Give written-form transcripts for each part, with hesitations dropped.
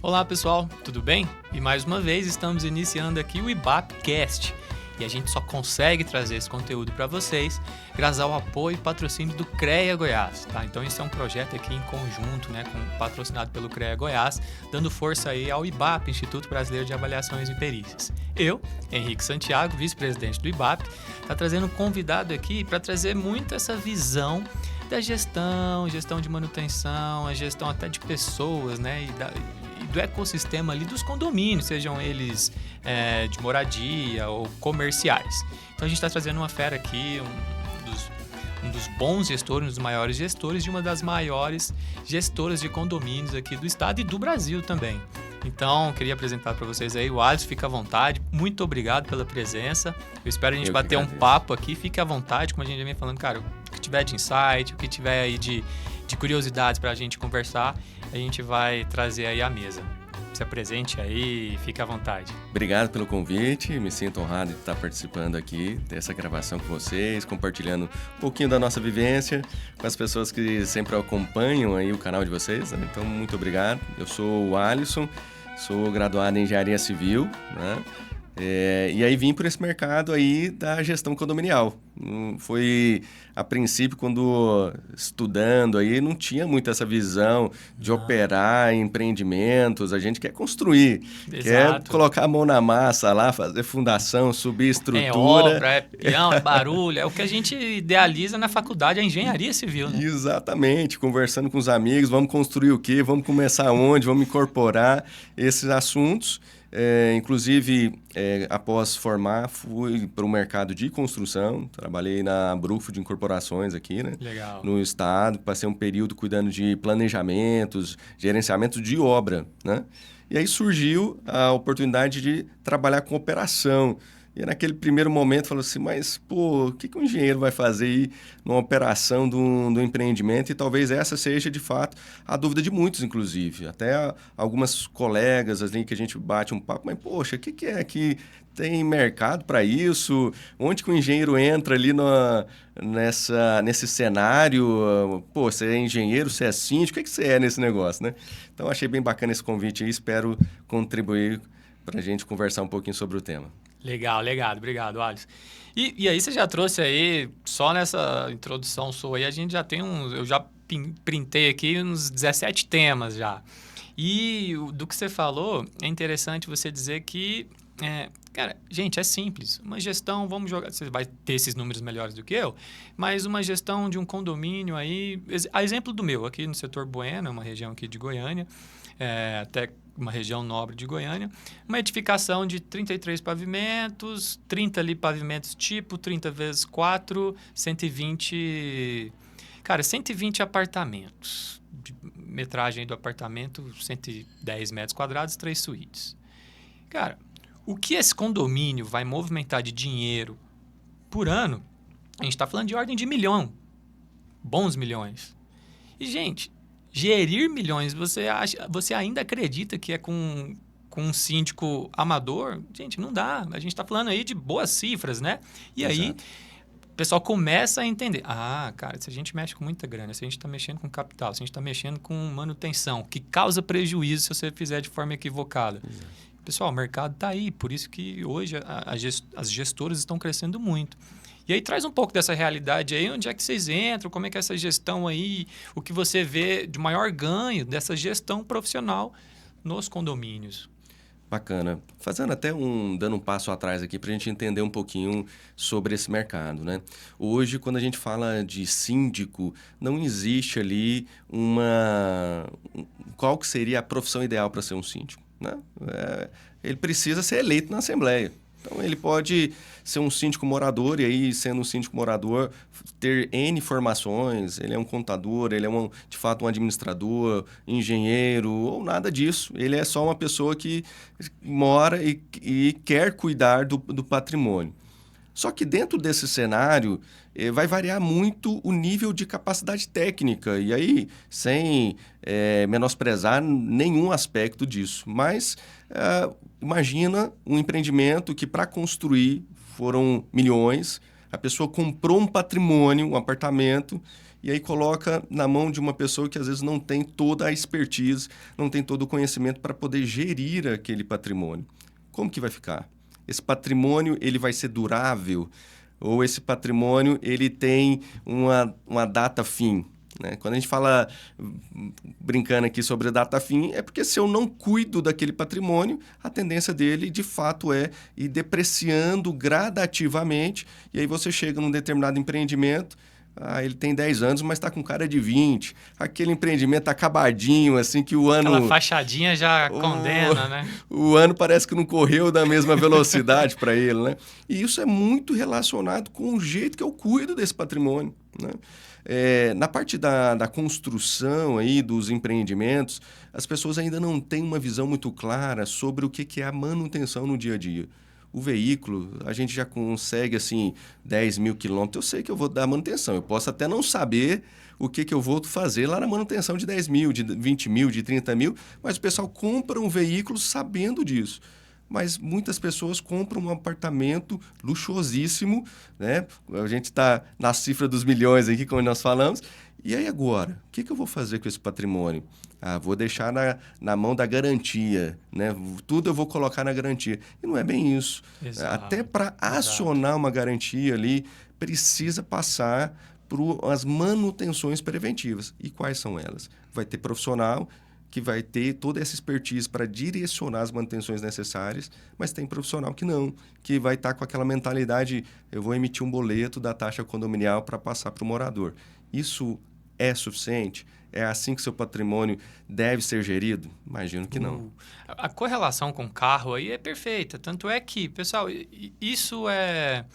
Olá pessoal, tudo bem? E mais uma vez estamos iniciando aqui o IBAPcast. E a gente só consegue trazer esse conteúdo para vocês graças ao apoio e patrocínio do CREA Goiás, tá? Então esse é um projeto aqui em conjunto, né, patrocinado pelo CREA Goiás, dando força aí ao IBAP, Instituto Brasileiro de Avaliações e Perícias. Eu, Henrique Santiago, vice-presidente do IBAP, tá trazendo um convidado aqui para trazer muito essa visão da gestão de manutenção, a gestão até de pessoas, né, e do ecossistema ali dos condomínios, sejam eles de moradia ou comerciais. Então a gente está trazendo uma fera aqui, um dos bons gestores, um dos maiores gestores de uma das maiores gestoras de condomínios aqui do estado e do Brasil também. Então, queria apresentar para vocês aí o Alisson, fica à vontade. Muito obrigado pela presença. Eu espero a gente bater um papo aqui, fique à vontade, como a gente já vem falando, cara, o que tiver de insight, o que tiver aí de curiosidades para a gente conversar, a gente vai trazer aí à mesa. Se apresente aí, fique à vontade. Obrigado pelo convite, me sinto honrado de estar participando aqui dessa gravação com vocês, compartilhando um pouquinho da nossa vivência com as pessoas que sempre acompanham aí o canal de vocês, né? Então, muito obrigado. Eu sou o Alisson, sou graduado em Engenharia Civil, né? E aí vim por esse mercado aí da gestão condominial. Foi, a princípio, quando estudando aí, não tinha muito essa visão de operar em empreendimentos. A gente quer construir, quer colocar a mão na massa lá, fazer fundação, subir estrutura. É obra, é peão, é barulho, é o que a gente idealiza na faculdade, a engenharia civil, né? Exatamente, conversando com os amigos, vamos construir o quê? Vamos começar onde? Vamos incorporar esses assuntos. Inclusive, após formar, fui para o mercado de construção, trabalhei na Brufo de Incorporações aqui, né? Legal. No estado, passei um período cuidando de planejamentos, gerenciamento de obra, né? E aí surgiu a oportunidade de trabalhar com operação. E naquele primeiro momento, falou assim, mas, pô, o que um engenheiro vai fazer aí numa operação do empreendimento? E talvez essa seja, de fato, a dúvida de muitos, inclusive. Até algumas colegas ali que a gente bate um papo, mas, poxa, o que é que tem mercado para isso? Onde que o engenheiro entra ali nesse cenário? Pô, você é engenheiro, você é síndico, o que você é nesse negócio, né? Então, achei bem bacana esse convite aí, espero contribuir para a gente conversar um pouquinho sobre o tema. Legal, obrigado, Alisson. E aí você já trouxe aí, só nessa introdução sua aí, a gente já tem eu já printei aqui uns 17 temas já. E do que você falou, é interessante você dizer que, cara, gente, é simples. Uma gestão, vamos jogar, você vai ter esses números melhores do que eu, mas uma gestão de um condomínio aí, a exemplo do meu, aqui no setor Bueno, uma região aqui de Goiânia, até uma região nobre de Goiânia, uma edificação de 33 pavimentos, 30 ali pavimentos tipo, 30 vezes 4, 120... Cara, 120 apartamentos. De metragem do apartamento, 110 metros quadrados, 3 suítes. Cara, o que esse condomínio vai movimentar de dinheiro por ano, a gente está falando de ordem de milhão. Bons milhões. E, gente, gerir milhões, você ainda acredita que é com um síndico amador? Gente, não dá. A gente está falando aí de boas cifras, né? E Exato. Aí, o pessoal começa a entender. Cara, se a gente mexe com muita grana, se a gente está mexendo com capital, se a gente está mexendo com manutenção, que causa prejuízo se você fizer de forma equivocada. Exato. Pessoal, o mercado está aí. Por isso que hoje as gestoras estão crescendo muito. E aí traz um pouco dessa realidade aí, onde é que vocês entram, como é que é essa gestão aí, o que você vê de maior ganho dessa gestão profissional nos condomínios. Bacana. Dando um passo atrás aqui para a gente entender um pouquinho sobre esse mercado, né? Hoje, quando a gente fala de síndico, não existe ali qual que seria a profissão ideal para ser um síndico, né? Ele precisa ser eleito na Assembleia. Então, ele pode ser um síndico morador e aí, sendo um síndico morador, ter N formações. Ele é um contador, ele é, de fato, um administrador, engenheiro ou nada disso. Ele é só uma pessoa que mora e quer cuidar do patrimônio. Só que dentro desse cenário, vai variar muito o nível de capacidade técnica. E aí, sem menosprezar nenhum aspecto disso. Mas imagina um empreendimento que para construir foram milhões. A pessoa comprou um patrimônio, um apartamento, e aí coloca na mão de uma pessoa que às vezes não tem toda a expertise, não tem todo o conhecimento para poder gerir aquele patrimônio. Como que vai ficar? Esse patrimônio ele vai ser durável? Ou esse patrimônio ele tem uma data fim? Né? Quando a gente fala, brincando aqui sobre a data fim, é porque se eu não cuido daquele patrimônio, a tendência dele, de fato, é ir depreciando gradativamente, e aí você chega num determinado empreendimento, ele tem 10 anos, mas está com cara de 20. Aquele empreendimento acabadinho, assim, que o ano... Aquela fachadinha já condena, né? O ano parece que não correu da mesma velocidade para ele, né? E isso é muito relacionado com o jeito que eu cuido desse patrimônio, né? Na parte da construção aí dos empreendimentos, as pessoas ainda não têm uma visão muito clara sobre o que é a manutenção no dia a dia. O veículo, a gente já consegue, assim, 10 mil quilômetros. Eu sei que eu vou dar manutenção. Eu posso até não saber o que eu vou fazer lá na manutenção de 10 mil, de 20 mil, de 30 mil, mas o pessoal compra um veículo sabendo disso. Mas muitas pessoas compram um apartamento luxuosíssimo, né? A gente está na cifra dos milhões aqui, como nós falamos. E aí agora, o que eu vou fazer com esse patrimônio? Vou deixar na mão da garantia, né? Tudo eu vou colocar na garantia. E não é bem isso. Exato. Até para acionar uma garantia ali, precisa passar por as manutenções preventivas. E quais são elas? Vai ter profissional que vai ter toda essa expertise para direcionar as manutenções necessárias, mas tem profissional que não, que vai estar com aquela mentalidade, eu vou emitir um boleto da taxa condominial para passar para o morador. Isso é suficiente? É assim que seu patrimônio deve ser gerido? Imagino que não. A correlação com o carro aí é perfeita. Tanto é que, pessoal, isso é...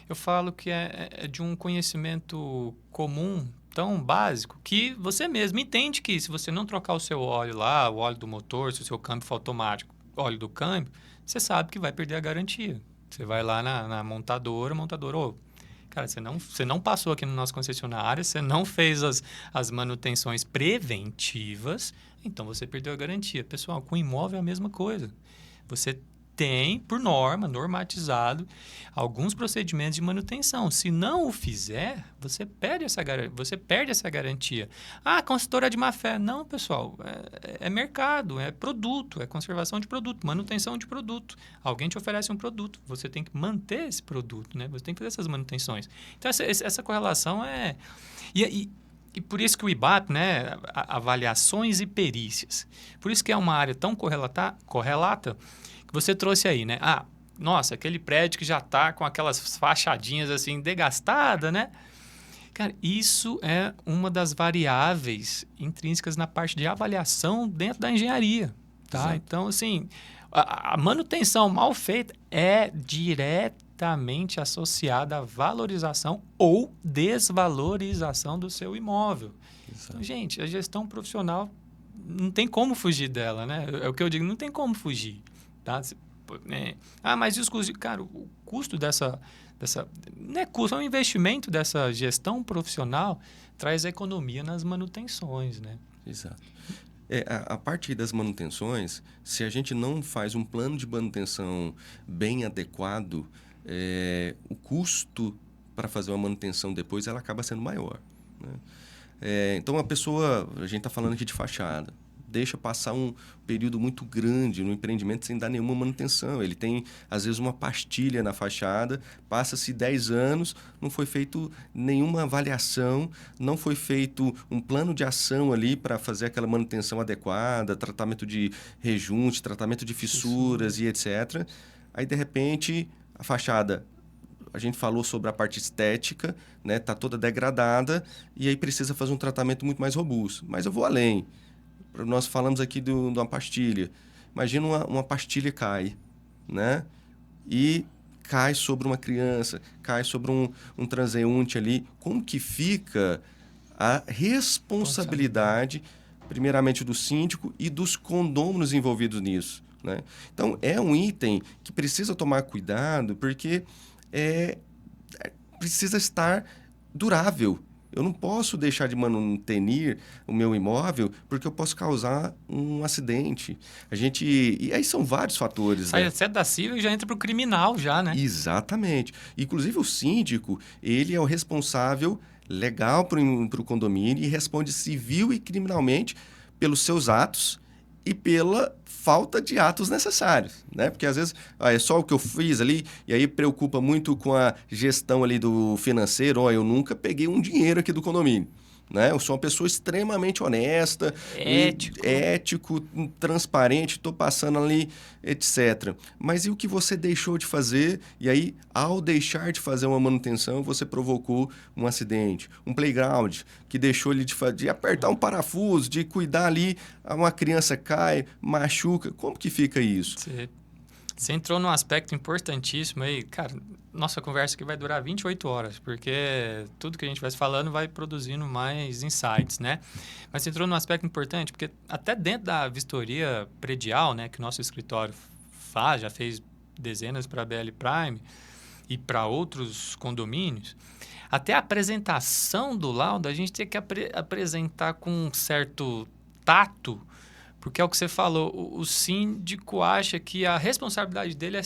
Eu falo que é de um conhecimento comum, tão básico, que você mesmo entende que se você não trocar o seu óleo lá, o óleo do motor, se o seu câmbio for automático, óleo do câmbio, você sabe que vai perder a garantia. Você vai lá na montadora, cara, você não passou aqui no nosso concessionário, você não fez as manutenções preventivas, então você perdeu a garantia. Pessoal, com imóvel é a mesma coisa. Você tem, por norma, normatizado, alguns procedimentos de manutenção. Se não o fizer, você perde essa garantia. Consultora de má-fé. Não, pessoal. É mercado, é produto, é conservação de produto, manutenção de produto. Alguém te oferece um produto, você tem que manter esse produto, né? Você tem que fazer essas manutenções. Então, essa correlação é... E por isso que o IBAP, né, avaliações e perícias, por isso que é uma área tão correlata, que você trouxe aí, né? Nossa, aquele prédio que já está com aquelas fachadinhas assim, desgastada, né? Cara, isso é uma das variáveis intrínsecas na parte de avaliação dentro da engenharia, tá? Exato. Então, assim, a manutenção mal feita é diretamente associada à valorização ou desvalorização do seu imóvel. Exato. Então, gente, a gestão profissional não tem como fugir dela, né? É o que eu digo, não tem como fugir. Tá? Mas e os custos? Cara, o custo dessa não é custo, é um investimento dessa gestão profissional, traz economia nas manutenções, né? Exato. A parte das manutenções, se a gente não faz um plano de manutenção bem adequado, o custo para fazer uma manutenção depois ela acaba sendo maior, né? Então, a gente está falando aqui de fachada. Deixa passar um período muito grande no empreendimento sem dar nenhuma manutenção. Ele tem, às vezes, uma pastilha na fachada, passa-se 10 anos, não foi feito nenhuma avaliação, não foi feito um plano de ação ali para fazer aquela manutenção adequada, tratamento de rejunte, tratamento de fissuras e etc. Aí, de repente, a fachada... A gente falou sobre a parte estética, né? Tá toda degradada e aí precisa fazer um tratamento muito mais robusto. Mas eu vou além. Nós falamos aqui de uma pastilha. Imagina uma pastilha cai, né? E cai sobre uma criança, cai sobre um transeunte ali. Como que fica a responsabilidade, primeiramente do síndico e dos condôminos envolvidos nisso, né? Então, é um item que precisa tomar cuidado porque precisa estar durável. Eu não posso deixar de manutenir o meu imóvel porque eu posso causar um acidente. E aí são vários fatores. Sai até da civil e já entra para o criminal já, né? Exatamente. Inclusive o síndico, ele é o responsável legal para o condomínio e responde civil e criminalmente pelos seus atos e pela falta de atos necessários, né? Porque às vezes é só o que eu fiz ali e aí preocupa muito com a gestão ali do financeiro. Eu nunca peguei um dinheiro aqui do condomínio, né? Eu sou uma pessoa extremamente honesta, ético, transparente, estou passando ali, etc. Mas e o que você deixou de fazer? E aí, ao deixar de fazer uma manutenção, você provocou um acidente, um playground, que deixou ele de apertar um parafuso, de cuidar ali, uma criança cai, machuca. Como que fica isso? Você entrou num aspecto importantíssimo aí. Cara, nossa conversa aqui vai durar 28 horas, porque tudo que a gente vai falando vai produzindo mais insights, né? Mas você entrou num aspecto importante, porque até dentro da vistoria predial, né, que o nosso escritório faz, já fez dezenas para a BL Prime e para outros condomínios, até a apresentação do laudo a gente tem que apresentar com um certo tato. Porque é o que você falou, o síndico acha que a responsabilidade dele é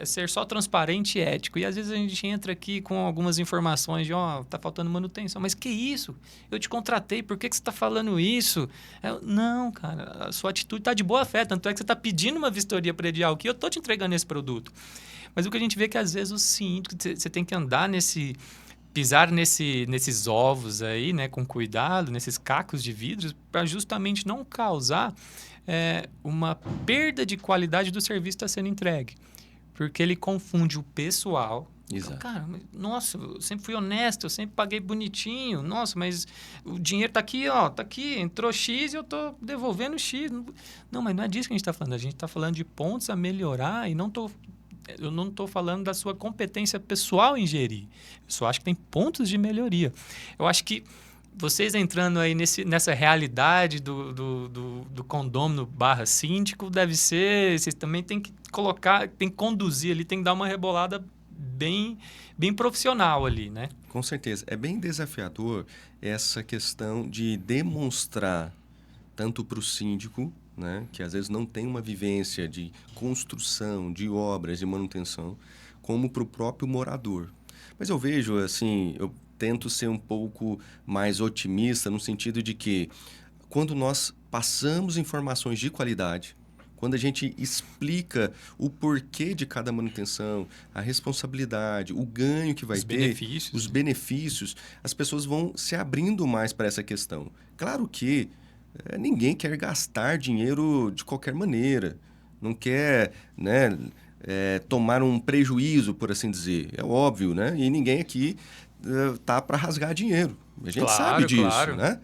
ser só transparente e ético. E às vezes a gente entra aqui com algumas informações de, tá faltando manutenção. Mas que isso? Eu te contratei, por que você está falando isso? Não, cara, a sua atitude está de boa fé. Tanto é que você está pedindo uma vistoria predial aqui, eu estou te entregando esse produto. Mas o que a gente vê é que às vezes o síndico, você tem que andar pisar nesses ovos aí, né, com cuidado, nesses cacos de vidros, para justamente não causar uma perda de qualidade do serviço que está sendo entregue. Porque ele confunde o pessoal. Exato. Cara, nossa, eu sempre fui honesto, eu sempre paguei bonitinho. Nossa, mas o dinheiro está aqui, tá aqui, entrou X e eu estou devolvendo X. Não, mas não é disso que a gente está falando. A gente está falando de pontos a melhorar e eu não estou falando da sua competência pessoal em gerir. Eu só acho que tem pontos de melhoria. Eu acho que vocês entrando aí nessa realidade do condômino / síndico, deve ser... Vocês também têm que colocar, tem que conduzir ali, tem que dar uma rebolada bem profissional ali, né? Com certeza. É bem desafiador essa questão de demonstrar, tanto para o síndico, né, que às vezes não tem uma vivência de construção, de obras, de manutenção, como para o próprio morador. Mas eu vejo, assim, eu tento ser um pouco mais otimista no sentido de que quando nós passamos informações de qualidade, quando a gente explica o porquê de cada manutenção, a responsabilidade, o ganho que vai ter, os benefícios, as pessoas vão se abrindo mais para essa questão. Claro que ninguém quer gastar dinheiro de qualquer maneira, não quer, né, tomar um prejuízo, por assim dizer. É óbvio, né? E ninguém aqui tá para rasgar dinheiro. A gente sabe disso, claro. Né?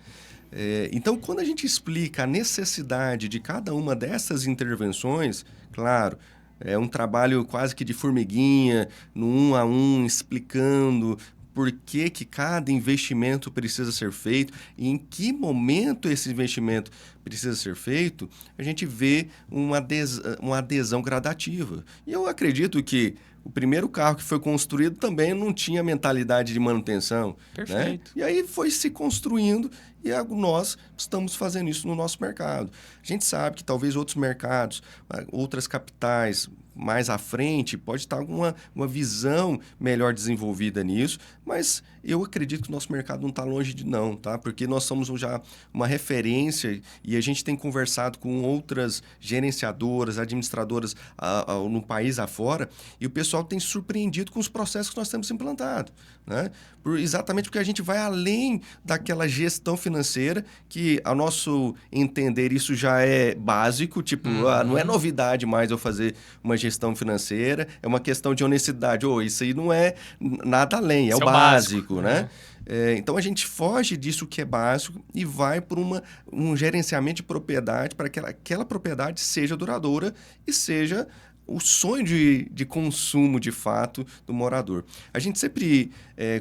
Então, quando a gente explica a necessidade de cada uma dessas intervenções, claro, é um trabalho quase que de formiguinha, no 1 a 1, explicando por que cada investimento precisa ser feito e em que momento esse investimento precisa ser feito, a gente vê uma adesão gradativa. E eu acredito que o primeiro carro que foi construído também não tinha mentalidade de manutenção. Perfeito. Né? E aí foi se construindo e nós estamos fazendo isso no nosso mercado. A gente sabe que talvez outros mercados, outras capitais mais à frente, pode estar uma visão melhor desenvolvida nisso, mas eu acredito que o nosso mercado não está longe de não, tá? Porque nós somos já uma referência e a gente tem conversado com outras gerenciadoras, administradoras no país afora, e o pessoal tem se surpreendido com os processos que nós temos implantado, né? Exatamente porque a gente vai além daquela gestão financeira, que, ao nosso entender, isso já é básico, tipo, não é novidade mais eu fazer uma gestão financeira, é uma questão de honestidade. Isso aí não é nada além, é o básico, né? Então, a gente foge disso que é básico e vai para um gerenciamento de propriedade para que aquela propriedade seja duradoura e seja o sonho de consumo, de fato, do morador. A gente sempre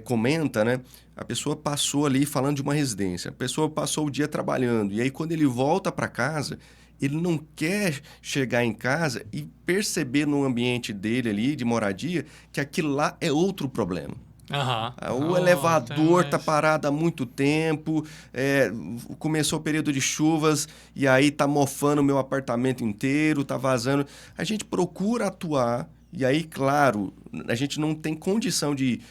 comenta, né? A pessoa passou ali falando de uma residência, a pessoa passou o dia trabalhando, e aí quando ele volta para casa, ele não quer chegar em casa e perceber no ambiente dele ali, de moradia, que aquilo lá é outro problema. O elevador está parado há muito tempo, começou o período de chuvas e aí está mofando o meu apartamento inteiro, está vazando. A gente procura atuar e aí, claro, A gente não tem condição de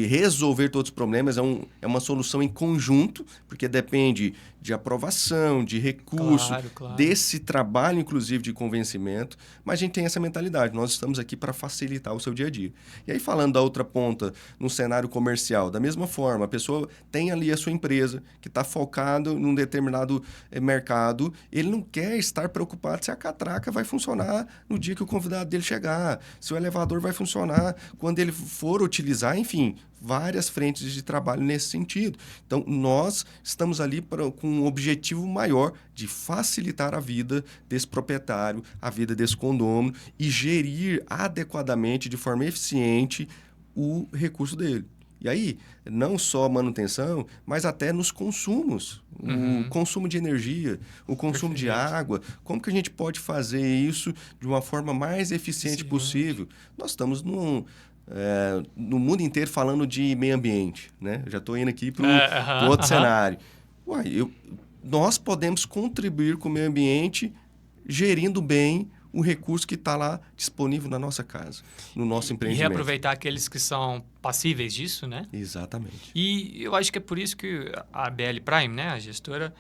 resolver todos os problemas, é uma solução em conjunto, porque depende de aprovação, de recurso, Claro. desse trabalho, inclusive, de convencimento, mas a gente tem essa mentalidade, nós estamos aqui para facilitar o seu dia a dia. E aí, falando da outra ponta, no cenário comercial, da mesma forma, a pessoa tem ali a sua empresa, que está focado num determinado mercado, ele não quer estar preocupado se a catraca vai funcionar no dia que o convidado dele chegar, se o elevador vai funcionar quando ele for utilizar, enfim, várias frentes de trabalho nesse sentido. Então, nós estamos ali com um objetivo maior de facilitar a vida desse proprietário, a vida desse condômino e gerir adequadamente, de forma eficiente, o recurso dele. E aí, não só manutenção, mas até nos consumos. O consumo de energia, o consumo de água. Como que a gente pode fazer isso de uma forma mais eficiente possível? Nós estamos no mundo inteiro falando de meio ambiente, né? Eu já estou indo aqui para o outro cenário. Nós podemos contribuir com o meio ambiente gerindo bem o recurso que está lá disponível na nossa casa, no nosso empreendimento. E reaproveitar aqueles que são passíveis disso, né? Exatamente. E eu acho que é por isso que a BL Prime, né, a gestora,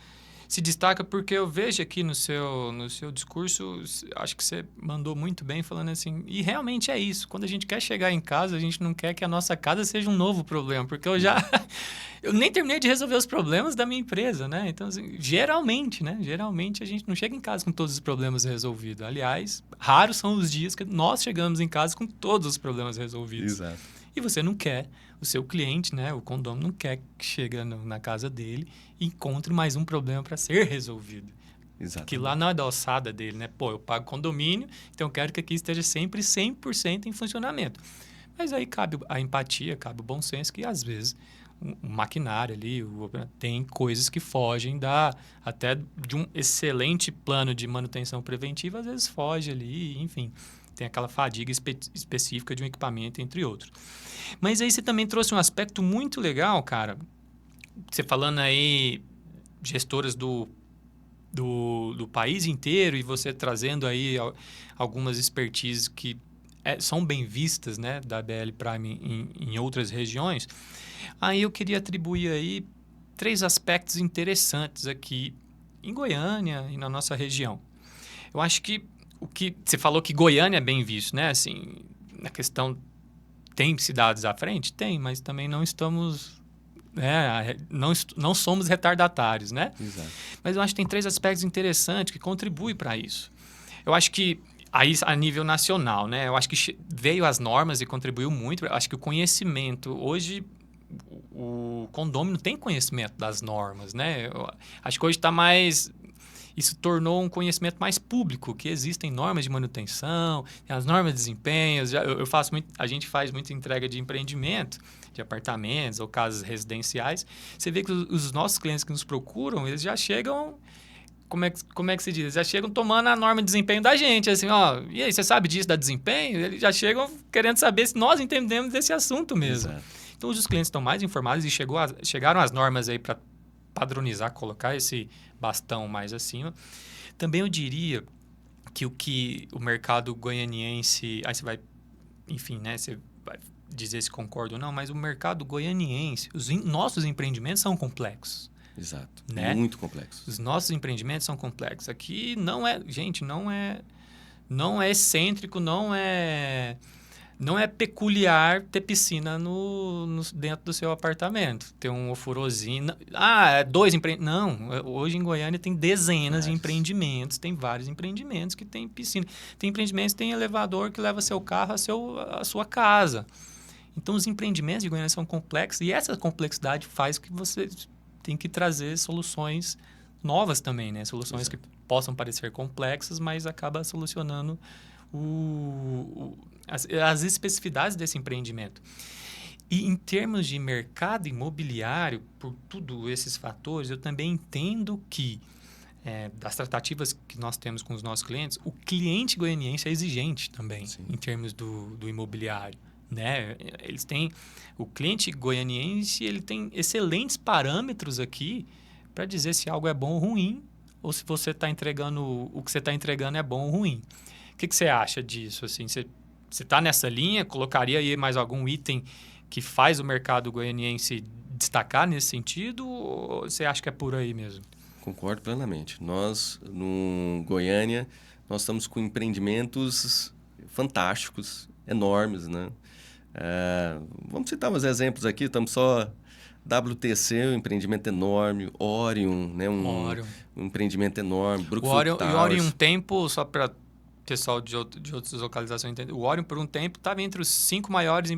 se destaca, porque eu vejo aqui no seu discurso, acho que você mandou muito bem falando assim, e realmente é isso, quando a gente quer chegar em casa, a gente não quer que a nossa casa seja um novo problema, porque eu nem terminei de resolver os problemas da minha empresa, né? Então, assim, geralmente a gente não chega em casa com todos os problemas resolvidos. Aliás, raros são os dias que nós chegamos em casa com todos os problemas resolvidos. Exato. E você não quer, o seu cliente, né, o condômino, não quer que chegue na casa dele e encontre mais um problema para ser resolvido. Exatamente. Que lá não é da alçada dele, né? Pô, eu pago condomínio, então eu quero que aqui esteja sempre 100% em funcionamento. Mas aí cabe a empatia, cabe o bom senso, que às vezes o maquinário ali tem coisas que fogem até de um excelente plano de manutenção preventiva, às vezes foge ali, enfim, tem aquela fadiga específica de um equipamento, entre outros. Mas aí você também trouxe um aspecto muito legal, cara, você falando aí gestoras do país inteiro e você trazendo aí algumas expertises que são bem vistas, né, da BL Prime em outras regiões. Aí eu queria atribuir aí 3 aspectos interessantes aqui em Goiânia e na nossa região. Eu acho que você falou que Goiânia é bem visto, né? Assim, na questão, tem cidades à frente? Tem, mas também não estamos... não somos retardatários, né? Exato. Mas eu acho que tem 3 aspectos interessantes que contribuem para isso. Eu acho que aí a nível nacional, né? Eu acho que veio as normas e contribuiu muito. Eu acho que o conhecimento... Hoje, o condômino tem conhecimento das normas, né? Eu acho que hoje está mais... Isso tornou um conhecimento mais público, que existem normas de manutenção, as normas de desempenho. A gente faz muita entrega de empreendimento, de apartamentos ou casas residenciais. Você vê que os nossos clientes que nos procuram, eles já chegam... Como é que se diz? Eles já chegam tomando a norma de desempenho da gente. Assim, ó, e aí, você sabe disso, da desempenho? Eles já chegam querendo saber se nós entendemos desse assunto mesmo. Exato. Então, os clientes estão mais informados e chegaram as normas aí para padronizar, colocar esse bastão mais acima. Também eu diria que o mercado goianiense... Aí você vai... Enfim, né? Você vai dizer se concorda ou não, mas o mercado goianiense... Os nossos empreendimentos são complexos. Exato. Né? Muito complexos. Os nossos empreendimentos são complexos. Aqui não é... Gente, não é excêntrico, não é peculiar ter piscina dentro do seu apartamento. Ter um ofurôzinho. É 2 empreendimentos. Não, hoje em Goiânia tem dezenas de empreendimentos. Tem vários empreendimentos que tem piscina. Tem empreendimentos que tem elevador que leva seu carro à sua casa. Então, os empreendimentos de Goiânia são complexos. E essa complexidade faz que você tem que trazer soluções novas também, né? Soluções Exato. Que possam parecer complexas, mas acaba solucionando as especificidades desse empreendimento. E em termos de mercado imobiliário, por todos esses fatores, eu também entendo que, das tratativas que nós temos com os nossos clientes, o cliente goianiense é exigente também, Sim. em termos do imobiliário. Né? O cliente goianiense ele tem excelentes parâmetros aqui para dizer se algo é bom ou ruim, ou se você está entregando, o que você está entregando é bom ou ruim. O que você acha disso? Assim, você Você está nessa linha? Colocaria aí mais algum item que faz o mercado goianiense destacar nesse sentido? Ou você acha que é por aí mesmo? Concordo plenamente. Nós, no Goiânia, nós estamos com empreendimentos fantásticos, enormes, né? Vamos citar uns exemplos aqui, estamos só... WTC, um empreendimento enorme, Orion, né? Um empreendimento enorme, Brookfield Towers. O Orion, um tempo, só para pessoal de outras localizações entender, o Orion, por um tempo, estava entre os 5 maiores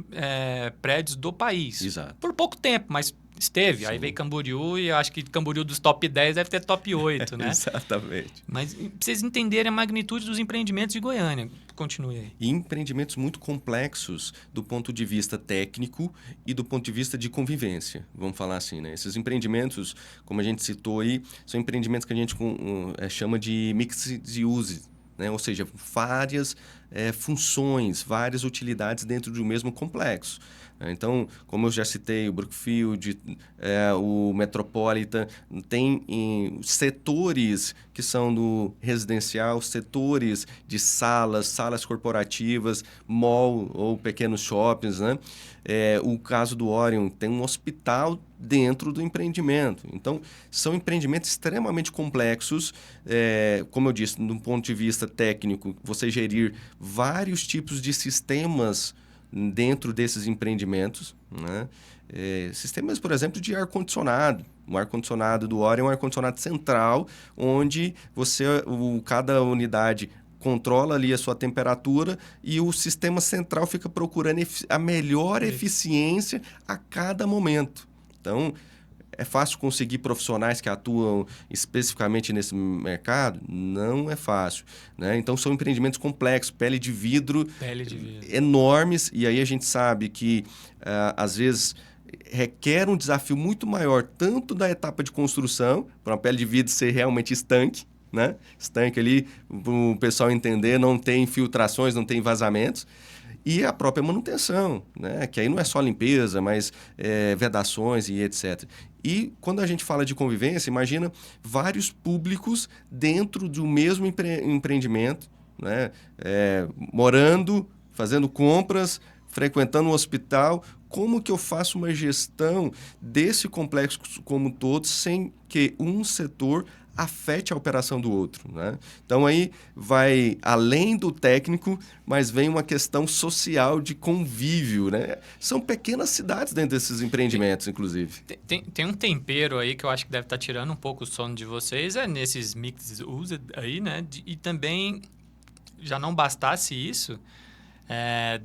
prédios do país. Exato. Por pouco tempo, mas esteve. Sim. Aí veio Camboriú e acho que Camboriú dos top 10 deve ter top 8, né? Exatamente. Mas pra vocês entenderem a magnitude dos empreendimentos de Goiânia. Continue aí. E empreendimentos muito complexos do ponto de vista técnico e do ponto de vista de convivência, vamos falar assim, né? Esses empreendimentos, como a gente citou aí, são empreendimentos que a gente chama de mixed use, né? Ou seja, várias funções, várias utilidades dentro de um mesmo complexo. Então, como eu já citei, o Brookfield, o Metropolitan, tem setores que são do residencial, setores de salas corporativas, mall ou pequenos shoppings, né? O caso do Orion tem um hospital dentro do empreendimento. Então, são empreendimentos extremamente complexos, como eu disse, do ponto de vista técnico, você gerir vários tipos de sistemas dentro desses empreendimentos, né? Sistemas, por exemplo, de ar-condicionado. O ar-condicionado do Orion é um ar-condicionado central, onde cada unidade controla ali a sua temperatura e o sistema central fica procurando a melhor eficiência a cada momento. Então, é fácil conseguir profissionais que atuam especificamente nesse mercado? Não é fácil, né? Então, são empreendimentos complexos, pele de vidro. Enormes. E aí a gente sabe que, às vezes, requer um desafio muito maior, tanto da etapa de construção, para uma pele de vidro ser realmente estanque, né? Estanque ali, para o pessoal entender, não tem infiltrações, não tem vazamentos. E a própria manutenção, né? Que aí não é só limpeza, mas vedações e etc. E quando a gente fala de convivência, imagina vários públicos dentro do mesmo empreendimento, né? Morando, fazendo compras, frequentando um hospital. Como que eu faço uma gestão desse complexo como um todo sem que um setor afete a operação do outro, né? Então, aí vai além do técnico, mas vem uma questão social de convívio, né? São pequenas cidades dentro desses empreendimentos, inclusive. Tem um tempero aí que eu acho que deve estar tirando um pouco o sono de vocês, nesses mixed use aí, né? E também, já não bastasse isso,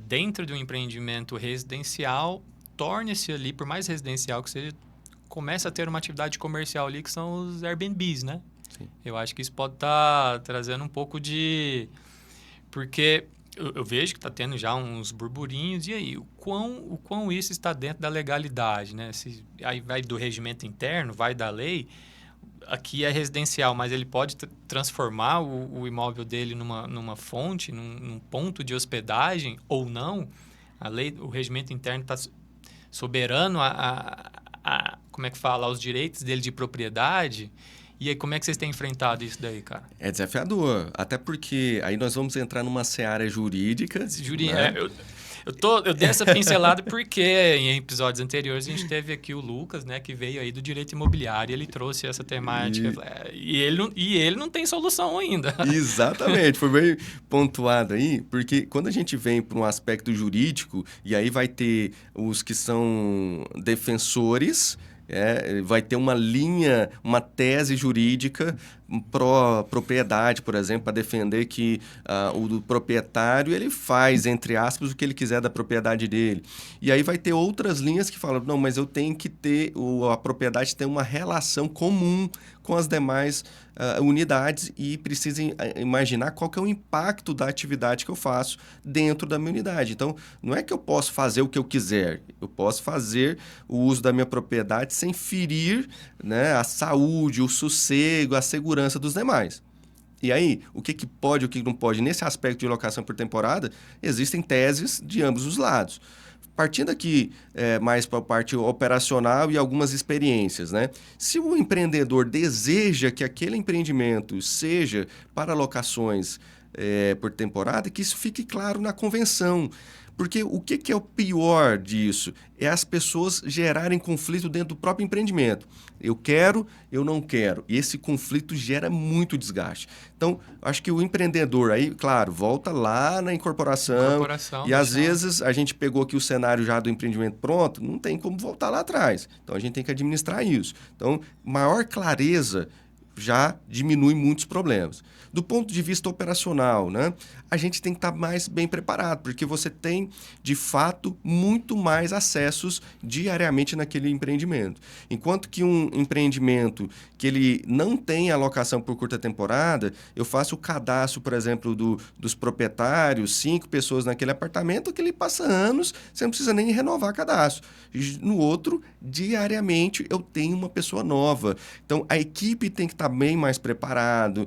dentro de um empreendimento residencial, torne-se ali, por mais residencial que seja, começa a ter uma atividade comercial ali, que são os Airbnbs, né? Sim. Eu acho que isso pode estar trazendo um pouco de... Porque eu vejo que está tendo já uns burburinhos, e aí, o quão isso está dentro da legalidade, né? Aí vai do regimento interno, vai da lei. Aqui é residencial, mas ele pode transformar o imóvel dele numa fonte, num ponto de hospedagem, ou não. A lei, o regimento interno está soberano como é que fala, aos direitos dele de propriedade. E aí, como é que vocês têm enfrentado isso daí, cara? É desafiador, até porque aí nós vamos entrar numa seara jurídica. Né? Eu dei essa pincelada porque em episódios anteriores a gente teve aqui o Lucas, né, que veio aí do direito imobiliário, ele trouxe essa temática e ele não tem solução ainda. Exatamente, foi bem pontuado aí, porque quando a gente vem para um aspecto jurídico, e aí vai ter os que são defensores, vai ter uma linha, uma tese jurídica pró-propriedade, por exemplo, para defender que o proprietário ele faz, entre aspas, o que ele quiser da propriedade dele. E aí vai ter outras linhas que falam, não, mas eu tenho que ter, a propriedade tem uma relação comum com as demais unidades e precisa imaginar qual que é o impacto da atividade que eu faço dentro da minha unidade. Então, não é que eu posso fazer o que eu quiser, eu posso fazer o uso da minha propriedade sem ferir, né, a saúde, o sossego, a segurança dos demais. E aí, o que pode e o que não pode? Nesse aspecto de locação por temporada, existem teses de ambos os lados. Partindo aqui mais para a parte operacional e algumas experiências, né? Se o empreendedor deseja que aquele empreendimento seja para locações por temporada, que isso fique claro na convenção. Porque o que é o pior disso? É as pessoas gerarem conflito dentro do próprio empreendimento. Eu quero, eu não quero. E esse conflito gera muito desgaste. Então, acho que o empreendedor aí, claro, volta lá na incorporação e às vezes a gente pegou aqui o cenário já do empreendimento pronto, não tem como voltar lá atrás. Então, a gente tem que administrar isso. Então, maior clareza já diminui muitos problemas. Do ponto de vista operacional, né, a gente tem que estar mais bem preparado, porque você tem, de fato, muito mais acessos diariamente naquele empreendimento. Enquanto que um empreendimento que ele não tem alocação por curta temporada, eu faço o cadastro, por exemplo, dos proprietários, 5 pessoas naquele apartamento, que ele passa anos, você não precisa nem renovar cadastro. No outro, diariamente, eu tenho uma pessoa nova. Então, a equipe tem que estar bem mais preparado,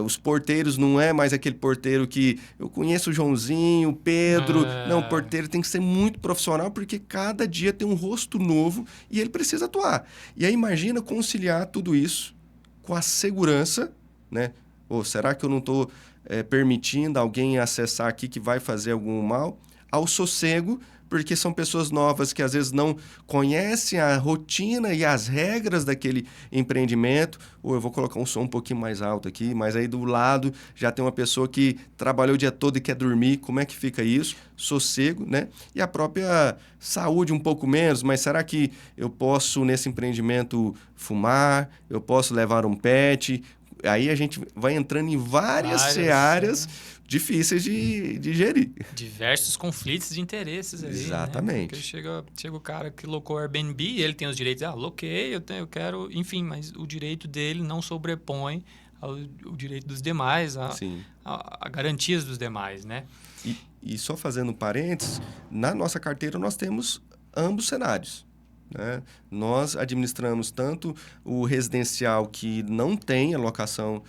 os porteiros não é mais aquele porteiro que eu conheço o Joãozinho, o Pedro. Não, o porteiro tem que ser muito profissional porque cada dia tem um rosto novo e ele precisa atuar. E aí imagina conciliar tudo isso com a segurança, né? Ou será que eu não estou permitindo alguém acessar aqui que vai fazer algum mal? Ao sossego, porque são pessoas novas que às vezes não conhecem a rotina e as regras daquele empreendimento. Ou eu vou colocar um som um pouquinho mais alto aqui, mas aí do lado já tem uma pessoa que trabalhou o dia todo e quer dormir. Como é que fica isso? Sossego, né? E a própria saúde um pouco menos, mas será que eu posso nesse empreendimento fumar? Eu posso levar um pet? Aí a gente vai entrando em várias searas difíceis de gerir. Diversos conflitos de interesses ali. Exatamente. Né? Porque chega o cara que locou o Airbnb, ele tem os direitos, loquei, eu quero, enfim, mas o direito dele não sobrepõe o direito dos demais, a garantias dos demais, né? E só fazendo um parênteses, na nossa carteira nós temos ambos cenários. Né? Nós administramos tanto o residencial que não tem alocação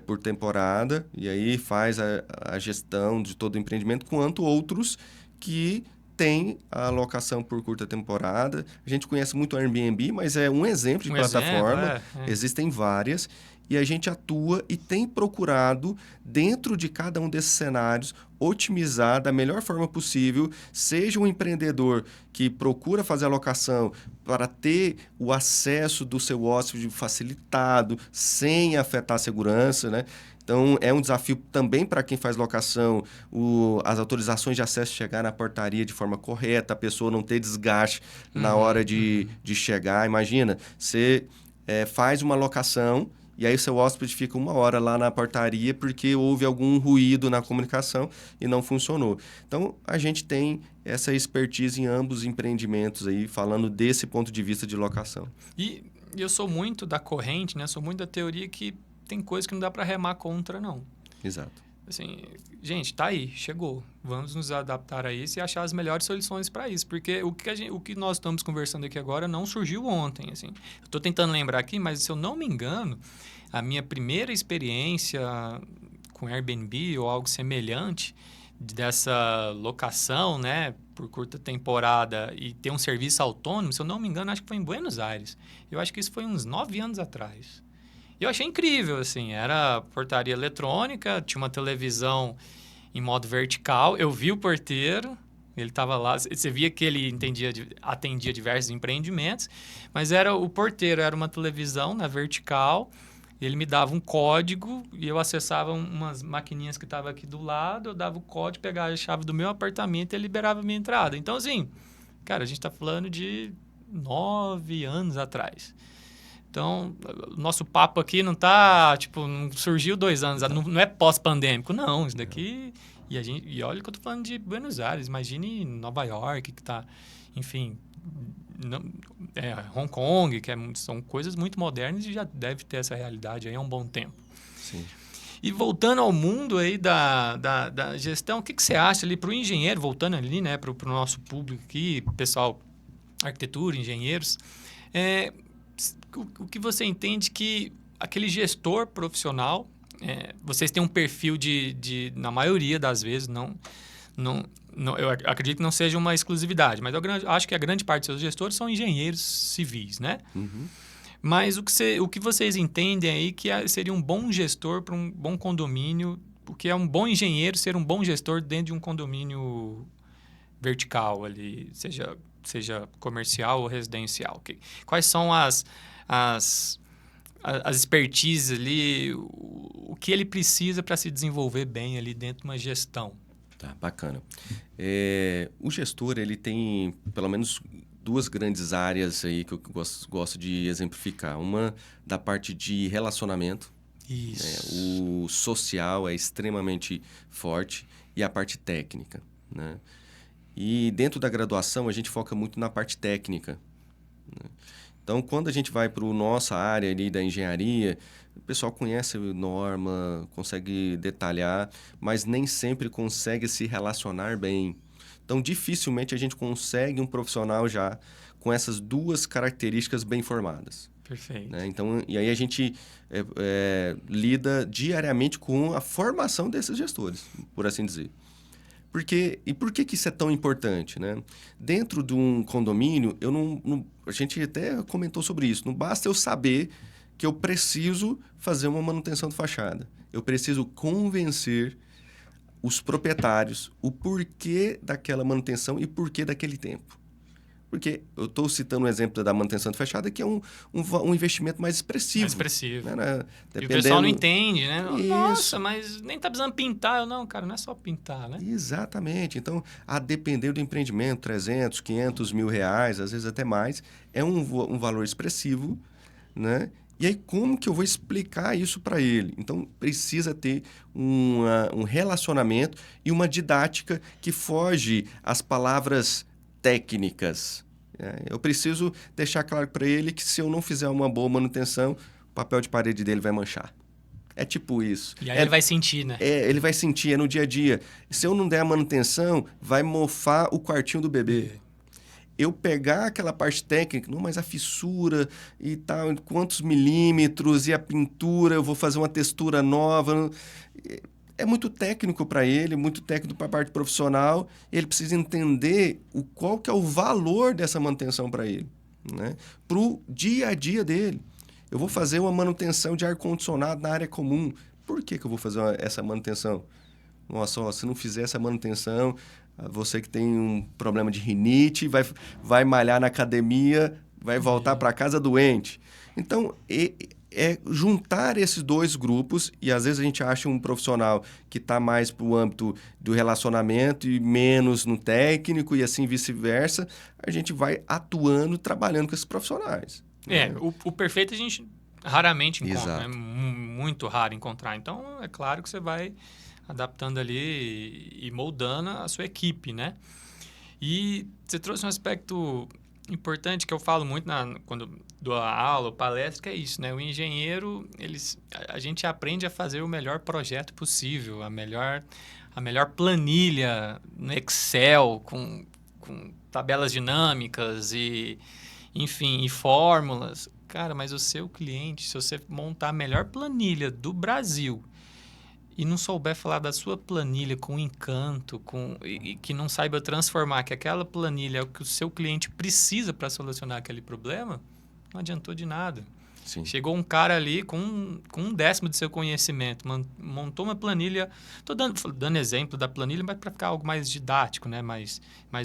por temporada, e aí faz a gestão de todo o empreendimento, quanto outros que têm a alocação por curta temporada. A gente conhece muito o Airbnb, mas é um exemplo de plataforma. Existem várias. E a gente atua e tem procurado, dentro de cada um desses cenários, otimizar da melhor forma possível, seja um empreendedor que procura fazer alocação para ter o acesso do seu hóspede facilitado, sem afetar a segurança, né? Então, é um desafio também para quem faz locação, as autorizações de acesso chegar na portaria de forma correta, a pessoa não ter desgaste na hora de chegar. Imagina, você faz uma locação e aí o seu hóspede fica 1 hora lá na portaria porque houve algum ruído na comunicação e não funcionou. Então, a gente tem essa expertise em ambos os empreendimentos aí, falando desse ponto de vista de locação. E eu sou muito da corrente, né? Sou muito da teoria que tem coisas que não dá para remar contra, não. Exato. Assim, gente, tá aí, chegou. Vamos nos adaptar a isso e achar as melhores soluções para isso. Porque o que nós estamos conversando aqui agora não surgiu ontem. Assim. Eu estou tentando lembrar aqui, mas se eu não me engano, a minha primeira experiência com Airbnb ou algo semelhante dessa locação, né, por curta temporada e ter um serviço autônomo, se eu não me engano, acho que foi em Buenos Aires. Eu acho que isso foi uns 9 anos atrás. Eu achei incrível, assim, era portaria eletrônica, tinha uma televisão em modo vertical, eu vi o porteiro, ele estava lá, você via que ele atendia diversos empreendimentos, mas o porteiro era uma televisão na vertical, ele me dava um código e eu acessava umas maquininhas que estavam aqui do lado, eu dava o código, pegava a chave do meu apartamento e ele liberava a minha entrada. Então, assim, cara, a gente está falando de 9 anos atrás. Então, o nosso papo aqui não tá, não surgiu 2 anos, não é pós-pandêmico, não. Isso daqui... E olha que eu tô falando de Buenos Aires, imagine Nova York, que tá, enfim, Hong Kong, são coisas muito modernas e já deve ter essa realidade aí há um bom tempo. Sim. E voltando ao mundo aí da gestão, o que você acha ali para o engenheiro, voltando ali, né, para o nosso público aqui, pessoal, arquitetura, engenheiros, o que você entende que aquele gestor profissional, vocês têm um perfil na maioria das vezes, eu acredito que não seja uma exclusividade, mas eu acho que a grande parte dos seus gestores são engenheiros civis, né? Uhum. Mas o que vocês entendem aí que seria um bom gestor para um bom condomínio o que é um bom engenheiro ser um bom gestor dentro de um condomínio vertical ali, seja comercial ou residencial. Quais são as expertises ali, o que ele precisa para se desenvolver bem ali dentro de uma gestão? Tá, bacana. O gestor, ele tem pelo menos duas grandes áreas aí que eu gosto de exemplificar. Uma da parte de relacionamento. Isso. O social é extremamente forte e a parte técnica, né? E dentro da graduação, a gente foca muito na parte técnica, né? Então, quando a gente vai para a nossa área ali da engenharia, o pessoal conhece norma, consegue detalhar, mas nem sempre consegue se relacionar bem. Então, dificilmente a gente consegue um profissional já com essas duas características bem formadas. Perfeito. Né? Então, e aí a gente lida diariamente com a formação desses gestores, por assim dizer. Por que isso é tão importante, né? Dentro de um condomínio, a gente até comentou sobre isso. Não basta eu saber que eu preciso fazer uma manutenção de fachada. Eu preciso convencer os proprietários o porquê daquela manutenção e porquê daquele tempo. Porque eu estou citando um exemplo da manutenção de fachada, que é um investimento mais expressivo. Mais expressivo. Né? E o pessoal não entende, né? Isso. Nossa, mas nem tá precisando pintar. Eu, não, cara, não é só pintar, né? Exatamente. Então, a depender do empreendimento, 300, 500 mil reais, às vezes até mais, é um valor expressivo, né? E aí, como que eu vou explicar isso para ele? Então, precisa ter um relacionamento e uma didática que foge às palavras técnicas. Eu preciso deixar claro para ele que se eu não fizer uma boa manutenção, o papel de parede dele vai manchar. É tipo isso. E aí ele vai sentir, né? Ele vai sentir, é no dia a dia. Se eu não der a manutenção, vai mofar o quartinho do bebê. Eu pegar aquela parte técnica, não, mas a fissura e tal, quantos milímetros, e a pintura, eu vou fazer uma textura nova. É muito técnico para ele, muito técnico para a parte profissional. Ele precisa entender qual que é o valor dessa manutenção para ele, né? Para o dia a dia dele. Eu vou fazer uma manutenção de ar-condicionado na área comum. Por que eu vou fazer essa manutenção? Nossa, se não fizer essa manutenção, você que tem um problema de rinite, vai malhar na academia, vai voltar para casa doente. Então, juntar esses dois grupos, e às vezes a gente acha um profissional que está mais para o âmbito do relacionamento e menos no técnico, e assim vice-versa, a gente vai atuando, trabalhando com esses profissionais. O perfeito a gente raramente encontra, Exato. É muito raro encontrar. Então, é claro que você vai adaptando ali e moldando a sua equipe, né? E você trouxe um aspecto importante que eu falo muito quando dou a aula, palestra, que é isso, né? O engenheiro, a gente aprende a fazer o melhor projeto possível, a melhor planilha no Excel, com tabelas dinâmicas e, enfim, e fórmulas. Cara, mas o seu cliente, se você montar a melhor planilha do Brasil e não souber falar da sua planilha com encanto, e que não saiba transformar que aquela planilha é o que o seu cliente precisa para solucionar aquele problema, não adiantou de nada. Sim. Chegou um cara ali com um décimo de seu conhecimento, montou uma planilha. Estou dando exemplo da planilha, mas para ficar algo mais didático, né? mais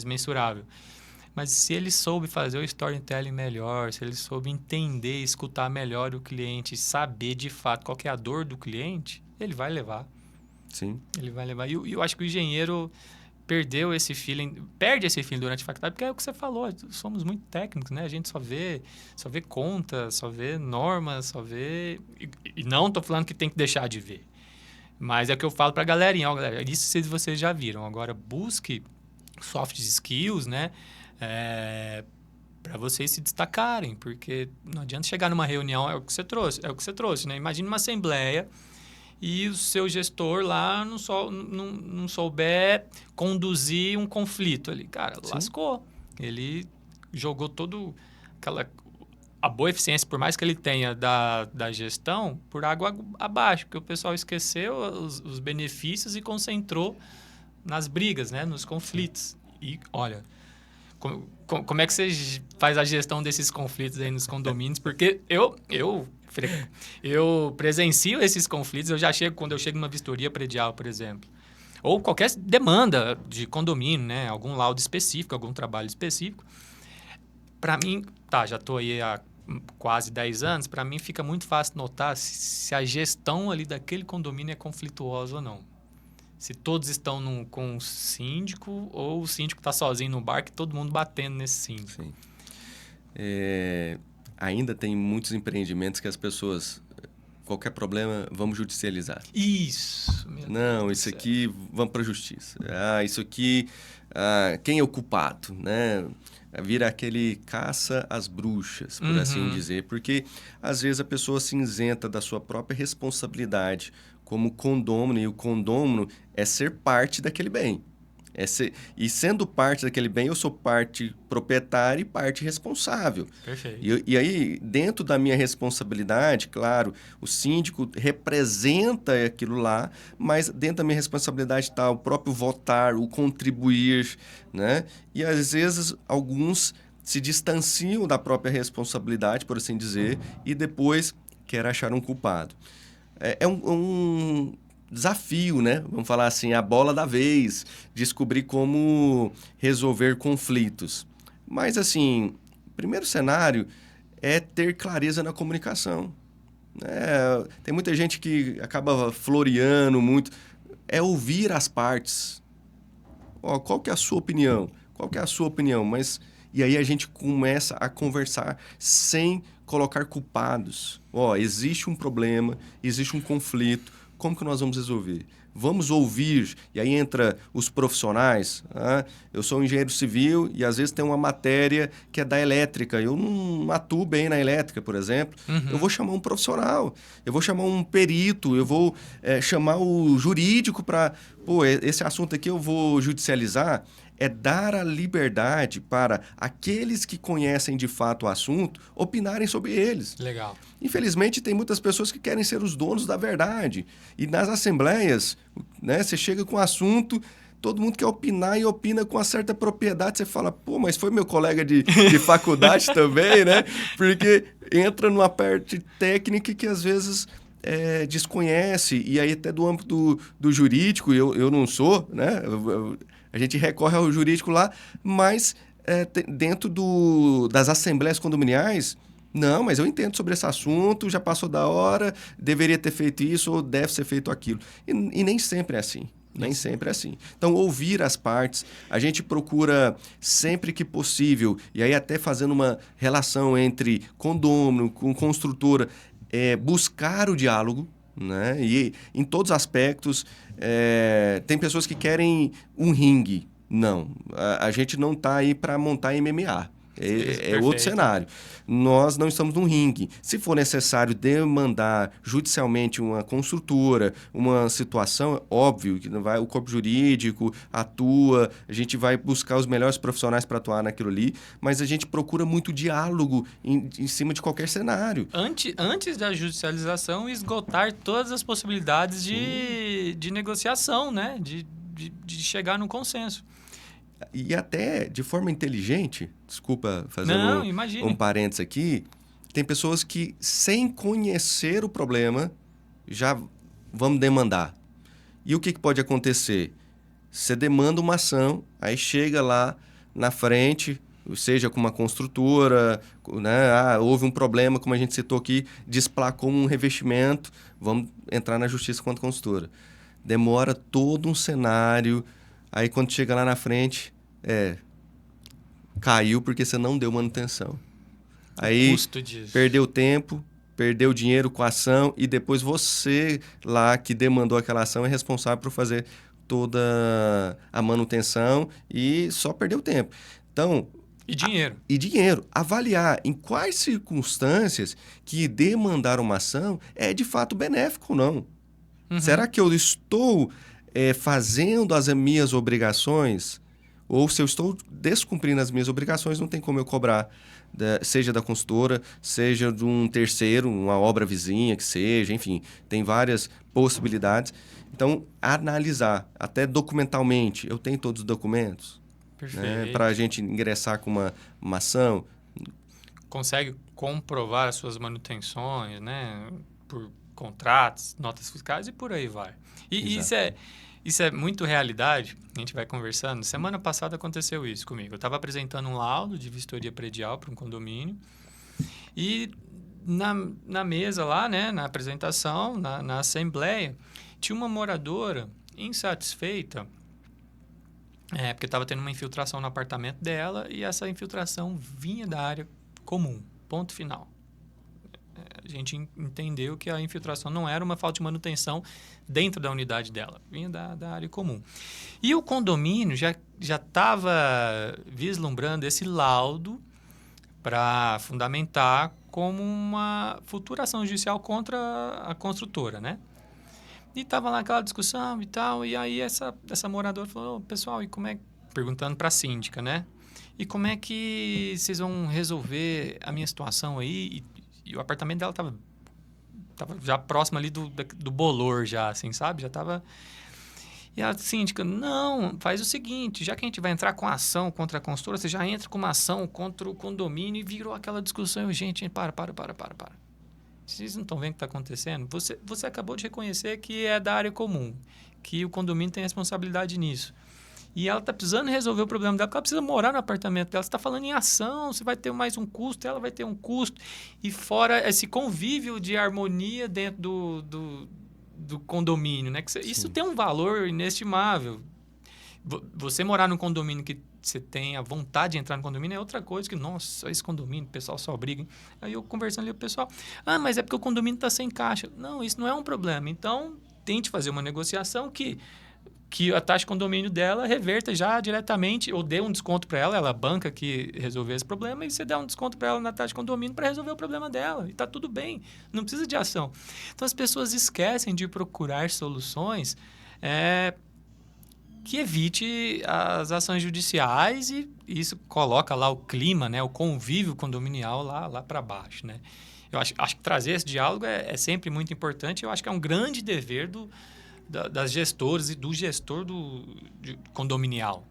mensurável. Mas se ele soube fazer o storytelling melhor, se ele soube entender, escutar melhor o cliente, saber de fato qual que é a dor do cliente, ele vai levar. Sim. Ele vai levar. E eu acho que o engenheiro perde esse feeling durante a faculdade, porque é o que você falou, somos muito técnicos, né? A gente só vê conta, só vê normas, só vê... E não estou falando que tem que deixar de ver. Mas é o que eu falo para a galerinha, galera, isso vocês já viram. Agora, busque soft skills, né? Para vocês se destacarem, porque não adianta chegar numa reunião, é o que você trouxe, né? Imagina uma assembleia e o seu gestor lá não souber conduzir um conflito ali. Cara, Sim. Lascou. Ele jogou a boa eficiência, por mais que ele tenha da gestão, por água abaixo, porque o pessoal esqueceu os benefícios e concentrou nas brigas, né? Nos conflitos. E, olha, Como é que você faz a gestão desses conflitos aí nos condomínios? Porque eu presencio esses conflitos, quando eu chego numa vistoria predial, por exemplo, ou qualquer demanda de condomínio, né? Algum laudo específico, algum trabalho específico. Para mim, já estou aí há quase 10 anos, para mim fica muito fácil notar se a gestão ali daquele condomínio é conflituosa ou não. Se todos estão com o síndico ou o síndico está sozinho no barco e todo mundo batendo nesse síndico. Sim. Ainda tem muitos empreendimentos que as pessoas, qualquer problema, vamos judicializar. Isso. Não, isso aqui, vamos para a justiça. Isso aqui, quem é o culpado, né? Vira aquele caça às bruxas, por assim dizer. Porque, às vezes, a pessoa se isenta da sua própria responsabilidade como condômino, e o condômino é ser parte daquele bem. E sendo parte daquele bem, eu sou parte proprietária e parte responsável. Perfeito. E aí, dentro da minha responsabilidade, claro, o síndico representa aquilo lá, mas dentro da minha responsabilidade está o próprio votar, o contribuir, né? E às vezes alguns se distanciam da própria responsabilidade, por assim dizer, e depois querem achar um culpado. É um desafio, né? Vamos falar assim, a bola da vez, descobrir como resolver conflitos. Mas, assim, o primeiro cenário é ter clareza na comunicação. Tem muita gente que acaba floreando muito. É ouvir as partes. Qual que é a sua opinião? Qual que é a sua opinião? E aí a gente começa a conversar sem colocar culpados. Existe um problema, existe um conflito. Como que nós vamos resolver? Vamos ouvir, e aí entra os profissionais. Eu sou um engenheiro civil e às vezes tem uma matéria que é da elétrica. Eu não atuo bem na elétrica, por exemplo. Eu vou chamar um profissional, eu vou chamar um perito, eu vou chamar o jurídico para... esse assunto aqui eu vou judicializar. É dar a liberdade para aqueles que conhecem de fato o assunto opinarem sobre eles. Legal. Infelizmente, tem muitas pessoas que querem ser os donos da verdade. E nas assembleias, né, você chega com um assunto, todo mundo quer opinar e opina com uma certa propriedade. Você fala, mas foi meu colega de faculdade também, né? Porque entra numa parte técnica que às vezes... desconhece, e aí até do âmbito do jurídico, eu não sou, né? A gente recorre ao jurídico lá, mas dentro das assembleias condominiais, não, mas eu entendo sobre esse assunto, já passou da hora, deveria ter feito isso ou deve ser feito aquilo. E nem sempre é assim. Nem sempre é assim. Então, ouvir as partes, a gente procura sempre que possível, e aí até fazendo uma relação entre condômino com construtora, buscar o diálogo, né? E em todos os aspectos, tem pessoas que querem um ringue. Não, a gente não está aí para montar MMA. É outro cenário. Nós não estamos num ringue. Se for necessário demandar judicialmente uma construtora, uma situação, é óbvio que o corpo jurídico atua, a gente vai buscar os melhores profissionais para atuar naquilo ali, mas a gente procura muito diálogo em cima de qualquer cenário. Antes da judicialização, esgotar todas as possibilidades de negociação, né? De chegar num consenso. E até de forma inteligente, desculpa fazer um parênteses aqui, tem pessoas que, sem conhecer o problema, já vão demandar. E o que pode acontecer? Você demanda uma ação, aí chega lá na frente, seja com uma construtora, né? Houve um problema, como a gente citou aqui, desplacou um revestimento, vamos entrar na justiça contra a construtora. Demora todo um cenário. Aí, quando chega lá na frente, caiu porque você não deu manutenção. Aí, custo disso. Perdeu tempo, perdeu dinheiro com a ação e depois você lá que demandou aquela ação é responsável por fazer toda a manutenção e só perdeu tempo. Então... E dinheiro. E dinheiro. Avaliar em quais circunstâncias que demandar uma ação é de fato benéfico ou não. Será que eu estou... fazendo as minhas obrigações, ou se eu estou descumprindo as minhas obrigações, não tem como eu cobrar, seja da consultora, seja de um terceiro, uma obra vizinha que seja, enfim, tem várias possibilidades. Então, analisar, até documentalmente, eu tenho todos os documentos? Perfeito. Para a gente ingressar com uma ação. Consegue comprovar as suas manutenções, né? Por contratos, notas fiscais e por aí vai. E isso é muito realidade. A gente vai conversando. Semana passada aconteceu isso comigo. Eu estava apresentando um laudo de vistoria predial para um condomínio e na mesa lá, né? Na apresentação, na assembleia, tinha uma moradora insatisfeita porque estava tendo uma infiltração no apartamento dela e essa infiltração vinha da área comum, ponto final. A gente entendeu que a infiltração não era uma falta de manutenção dentro da unidade dela, vinha da área comum. E o condomínio já estava vislumbrando esse laudo para fundamentar como uma futura ação judicial contra a construtora, né? E estava lá aquela discussão e tal, e aí essa moradora falou, pessoal, e como é... Perguntando para a síndica, né? E como é que vocês vão resolver a minha situação aí? E o apartamento dela tava já próximo ali do bolor já, assim, sabe? Já tava... E a síndica, não, faz o seguinte, já que a gente vai entrar com a ação contra a construtora, você já entra com uma ação contra o condomínio e virou aquela discussão. Gente, para. Vocês não estão vendo o que está acontecendo? Você acabou de reconhecer que é da área comum, que o condomínio tem responsabilidade nisso. E ela está precisando resolver o problema dela, porque ela precisa morar no apartamento dela. Você está falando em ação, você vai ter mais um custo, ela vai ter um custo. E fora esse convívio de harmonia dentro do condomínio, né? Isso tem um valor inestimável. Você morar num condomínio que você tem a vontade de entrar no condomínio é outra coisa que, nossa, esse condomínio, o pessoal só briga. Hein? Aí eu conversando ali com o pessoal, mas é porque o condomínio está sem caixa. Não, isso não é um problema. Então, tente fazer uma negociação que a taxa de condomínio dela reverta já diretamente, ou dê um desconto para ela banca que resolver esse problema, e você dá um desconto para ela na taxa de condomínio para resolver o problema dela. E está tudo bem, não precisa de ação. Então, as pessoas esquecem de procurar soluções que evite as ações judiciais e isso coloca lá o clima, né, o convívio condominial lá para baixo, né? Eu acho que trazer esse diálogo é sempre muito importante. Eu acho que é um grande dever das gestoras e do gestor condominial.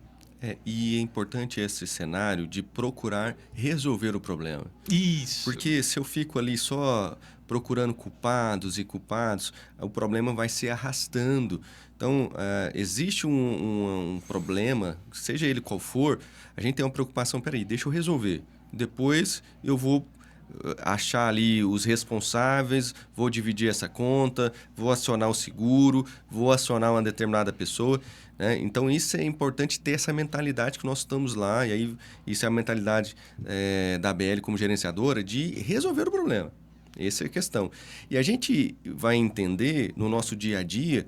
E é importante esse cenário de procurar resolver o problema. Isso. Porque se eu fico ali só procurando culpados, o problema vai se arrastando. Então, existe um problema, seja ele qual for, a gente tem uma preocupação, peraí, deixa eu resolver. Depois eu vou achar ali os responsáveis, vou dividir essa conta, vou acionar o seguro, vou acionar uma determinada pessoa, né? Então, isso é importante ter essa mentalidade que nós estamos lá, e aí isso é a mentalidade da ABL como gerenciadora de resolver o problema. Essa é a questão. E a gente vai entender no nosso dia a dia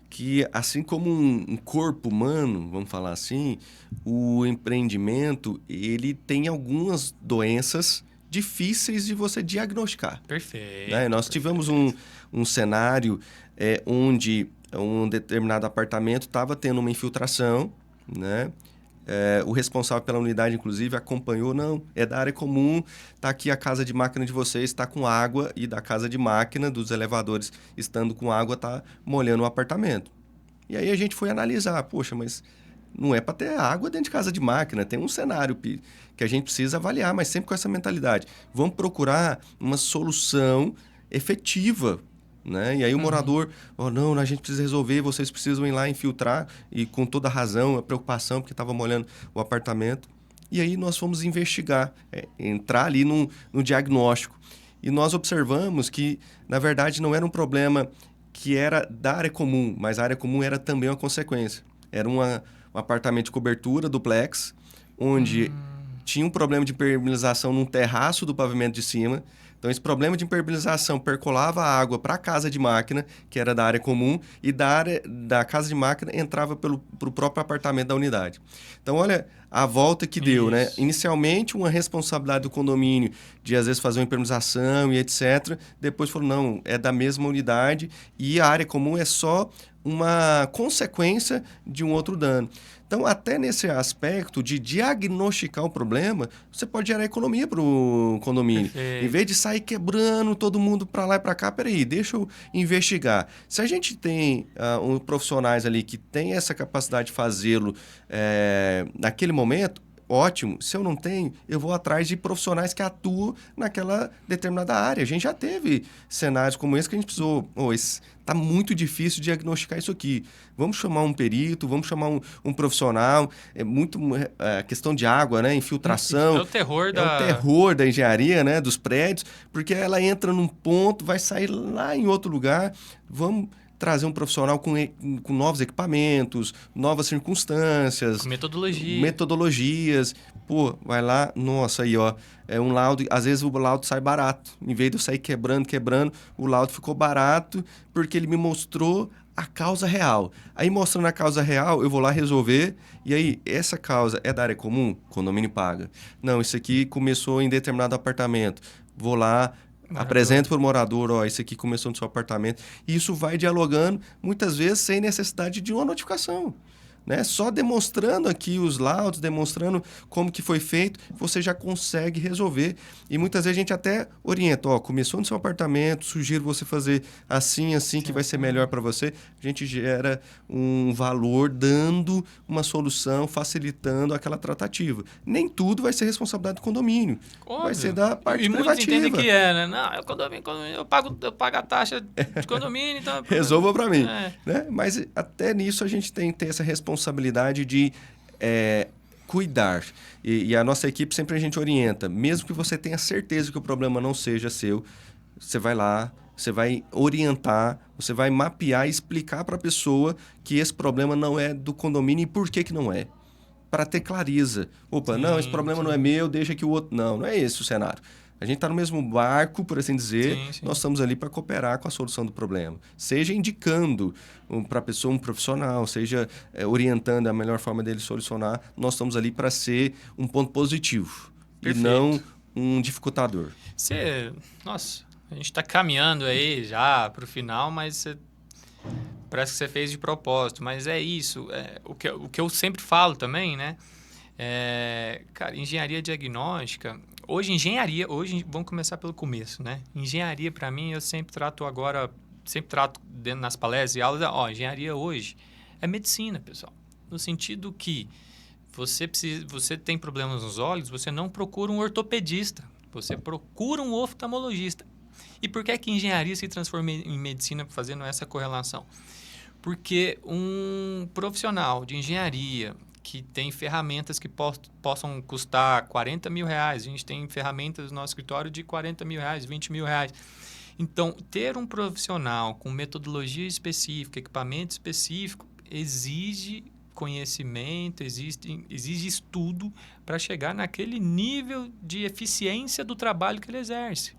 que, assim como um corpo humano, vamos falar assim, o empreendimento ele tem algumas doenças difíceis de você diagnosticar. Perfeito. Né? Nós tivemos um cenário onde um determinado apartamento estava tendo uma infiltração, né? O responsável pela unidade, inclusive, acompanhou, não, é da área comum, está aqui a casa de máquina de vocês, está com água, e da casa de máquina, dos elevadores estando com água, está molhando o apartamento. E aí a gente foi analisar, poxa, mas não é para ter água dentro de casa de máquina, tem um cenário que a gente precisa avaliar, mas sempre com essa mentalidade. Vamos procurar uma solução efetiva, né? E aí o morador, não, a gente precisa resolver, vocês precisam ir lá infiltrar, e com toda razão, a preocupação, porque estava molhando o apartamento. E aí nós fomos investigar, entrar ali no diagnóstico. E nós observamos que, na verdade, não era um problema que era da área comum, mas a área comum era também uma consequência. Era um apartamento de cobertura, duplex, onde tinha um problema de impermeabilização num terraço do pavimento de cima. Então, esse problema de impermeabilização percolava a água para a casa de máquina, que era da área comum, e da casa de máquina entrava para o próprio apartamento da unidade. Então, olha a volta que deu, né? Inicialmente, uma responsabilidade do condomínio de, às vezes, fazer uma impermeabilização e etc. Depois falou, não, é da mesma unidade e a área comum é só uma consequência de um outro dano. Então, até nesse aspecto de diagnosticar o problema, você pode gerar economia para o condomínio. Perfeito. Em vez de sair quebrando todo mundo para lá e para cá, peraí, deixa eu investigar. Se a gente tem profissionais ali que têm essa capacidade de fazê-lo naquele momento, ótimo. Se eu não tenho, eu vou atrás de profissionais que atuam naquela determinada área. A gente já teve cenários como esse que a gente precisou. Está muito difícil diagnosticar isso aqui. Vamos chamar um perito, vamos chamar um profissional. É muito questão de água, né? Infiltração. É o terror É o terror da engenharia, né? Dos prédios, porque ela entra num ponto, vai sair lá em outro lugar. Vamos trazer um profissional com novos equipamentos, novas circunstâncias. Com metodologia. Metodologias. Pô, vai lá, nossa, aí, ó. É um laudo, às vezes o laudo sai barato. Em vez de eu sair quebrando, o laudo ficou barato porque ele me mostrou a causa real. Aí, mostrando a causa real, eu vou lá resolver. E aí, essa causa é da área comum? O condomínio paga. Não, isso aqui começou em determinado apartamento. Vou lá, apresento para o morador, ó, isso aqui começou no seu apartamento. E isso vai dialogando, muitas vezes, sem necessidade de uma notificação. Né? Só demonstrando aqui os laudos, demonstrando como que foi feito, você já consegue resolver. E muitas vezes a gente até orienta, ó, começou no seu apartamento, sugiro você fazer assim, que vai ser melhor para você. A gente gera um valor dando uma solução, facilitando aquela tratativa. Nem tudo vai ser responsabilidade do condomínio. Óbvio. Vai ser da parte privativa. E muitos entendem que né? Não, é o condomínio, eu pago a taxa de condomínio, então... Resolva para mim. Né? Mas até nisso a gente tem que ter essa responsabilidade de cuidar. E a nossa equipe sempre a gente orienta. Mesmo que você tenha certeza que o problema não seja seu, você vai lá, você vai orientar, você vai mapear e explicar para a pessoa que esse problema não é do condomínio e por que não é. Para ter clareza. Opa, não, esse problema não é meu, deixa que o outro... Não é esse o cenário. A gente está no mesmo barco, por assim dizer. Sim. Nós estamos ali para cooperar com a solução do problema. Seja indicando para a pessoa um profissional, seja orientando a melhor forma dele solucionar. Nós estamos ali para ser um ponto positivo. Perfeito. E não um dificultador. Nossa, a gente está caminhando aí já para o final, mas parece que você fez de propósito. Mas é isso. O que eu sempre falo também, né? Cara, engenharia diagnóstica... Hoje, vamos começar pelo começo, né? Engenharia, para mim, eu sempre trato dentro nas palestras e aulas, engenharia hoje é medicina, pessoal. No sentido que você tem problemas nos olhos, você não procura um ortopedista, você procura um oftalmologista. E por que engenharia se transforma em medicina fazendo essa correlação? Porque um profissional de engenharia que tem ferramentas que possam custar 40 mil reais. A gente tem ferramentas no nosso escritório de 40 mil reais, 20 mil reais. Então, ter um profissional com metodologia específica, equipamento específico, exige conhecimento, exige estudo para chegar naquele nível de eficiência do trabalho que ele exerce.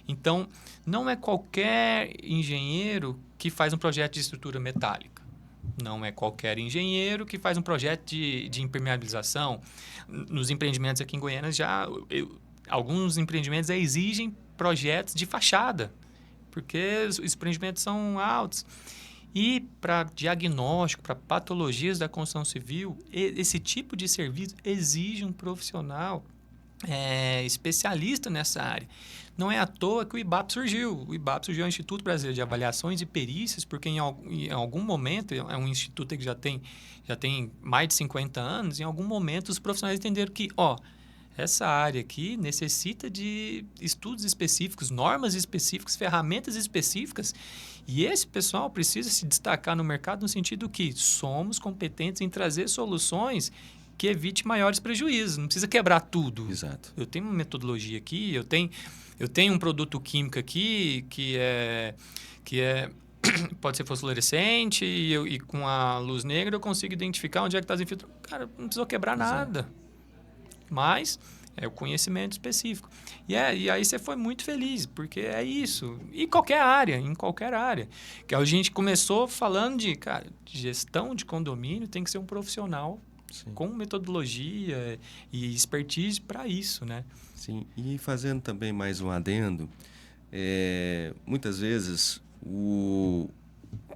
Então, não é qualquer engenheiro que faz um projeto de estrutura metálica. Não é qualquer engenheiro que faz um projeto de impermeabilização. Nos empreendimentos aqui em Goiânia, alguns empreendimentos exigem projetos de fachada, porque os empreendimentos são altos. E para diagnóstico, para patologias da construção civil, esse tipo de serviço exige um profissional especialista nessa área. Não é à toa que o IBAP surgiu. O IBAP surgiu, é o Instituto Brasileiro de Avaliações e Perícias, porque em algum momento, é um instituto que já tem mais de 50 anos, em algum momento os profissionais entenderam que, essa área aqui necessita de estudos específicos, normas específicas, ferramentas específicas, e esse pessoal precisa se destacar no mercado no sentido que somos competentes em trazer soluções que evite maiores prejuízos, não precisa quebrar tudo. Exato. Eu tenho uma metodologia aqui, eu tenho um produto químico aqui que pode ser fosforescente e com a luz negra eu consigo identificar onde é que está as infiltrações. Cara, não precisou quebrar nada. Mas é o conhecimento específico. E aí você foi muito feliz, porque é isso. E em qualquer área. Que a gente começou falando de gestão de condomínio tem que ser um profissional Sim. com metodologia e expertise para isso, né? Sim, e fazendo também mais um adendo, muitas vezes o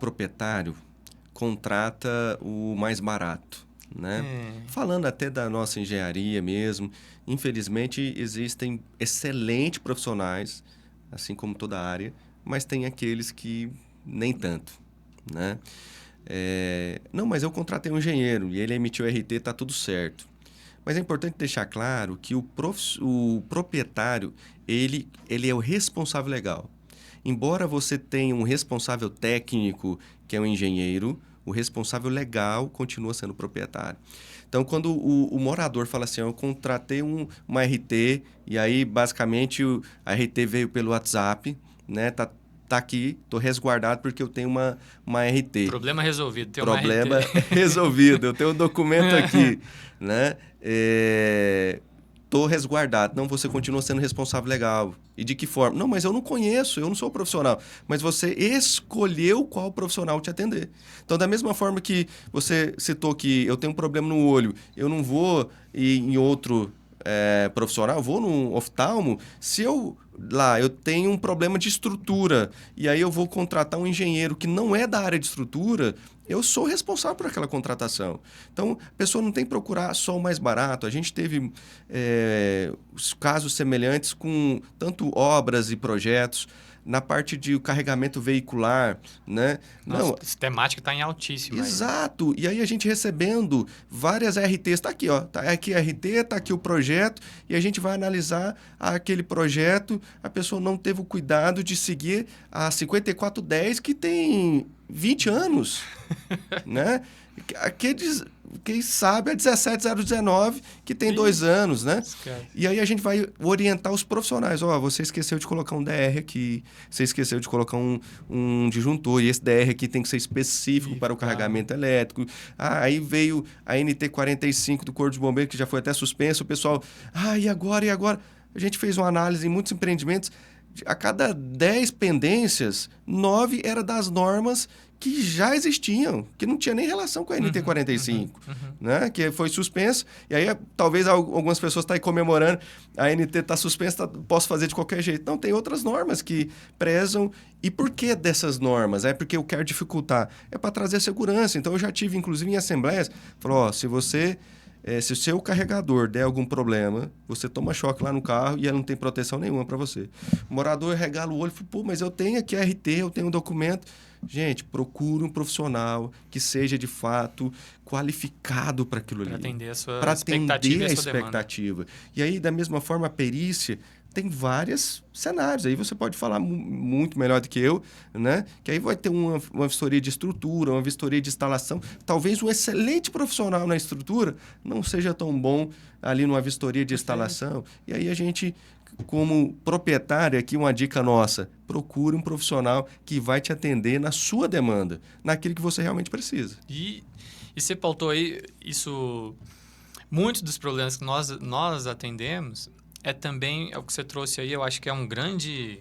proprietário contrata o mais barato, né? Falando até da nossa engenharia mesmo, infelizmente existem excelentes profissionais, assim como toda área, mas tem aqueles que nem tanto, né? Não, mas eu contratei um engenheiro e ele emitiu o RT, tá tudo certo. Mas é importante deixar claro que o proprietário, ele é o responsável legal. Embora você tenha um responsável técnico, que é um engenheiro, o responsável legal continua sendo o proprietário. Então, quando o morador fala assim, eu contratei uma RT, e aí, basicamente, a RT veio pelo WhatsApp, né? Tá aqui, tô resguardado porque eu tenho uma RT. Problema resolvido, tem uma Problema RT. resolvido, eu tenho um documento aqui, né? Tô resguardado. Não, você continua sendo responsável legal. E de que forma? Não, mas eu não conheço, eu não sou profissional. Mas você escolheu qual profissional te atender. Então, da mesma forma que você citou que eu tenho um problema no olho, eu não vou ir em outro profissional, eu vou num oftalmo, se eu tenho um problema de estrutura e aí eu vou contratar um engenheiro que não é da área de estrutura, eu sou responsável por aquela contratação. Então, a pessoa não tem que procurar só o mais barato. A gente teve casos semelhantes com tanto obras e projetos na parte de carregamento veicular, né? Nossa, essa temática está em altíssima. Exato. E aí a gente recebendo várias RTs. Está aqui, ó. Tá aqui a RT, está aqui o projeto. E a gente vai analisar aquele projeto. A pessoa não teve o cuidado de seguir a 5410, que tem 20 anos, né? Quem sabe a 17019, que tem 2 anos, né? Esquece. E aí a gente vai orientar os profissionais. Você esqueceu de colocar um DR aqui, você esqueceu de colocar um disjuntor, e esse DR aqui tem que ser específico para o carregamento elétrico. Aí veio a NT45 do Corpo de Bombeiros, que já foi até suspenso. O pessoal, e agora? E agora? A gente fez uma análise em muitos empreendimentos. A cada 10 pendências, 9 era das normas que já existiam, que não tinha nem relação com a NT45, né? Que foi suspenso. E aí, talvez algumas pessoas estão aí comemorando, a NT está suspensa, posso fazer de qualquer jeito. Não, tem outras normas que prezam. E por que dessas normas? É porque eu quero dificultar. É para trazer segurança. Então, eu já tive, inclusive, em assembleias, falou, se o seu carregador der algum problema, você toma choque lá no carro e ela não tem proteção nenhuma para você. O morador regala o olho e fala, mas eu tenho aqui a RT, eu tenho um documento. Gente, procure um profissional que seja, de fato, qualificado para aquilo ali. Para atender a sua expectativa. E aí, da mesma forma, a perícia tem vários cenários. Aí você pode falar muito melhor do que eu, né? Que aí vai ter uma vistoria de estrutura, uma vistoria de instalação. Talvez um excelente profissional na estrutura não seja tão bom ali numa vistoria de instalação. E aí a gente, como proprietário, aqui uma dica nossa, procure um profissional que vai te atender na sua demanda, naquilo que você realmente precisa. E você pautou aí isso, muitos dos problemas que nós atendemos também o que você trouxe aí, eu acho que é um grande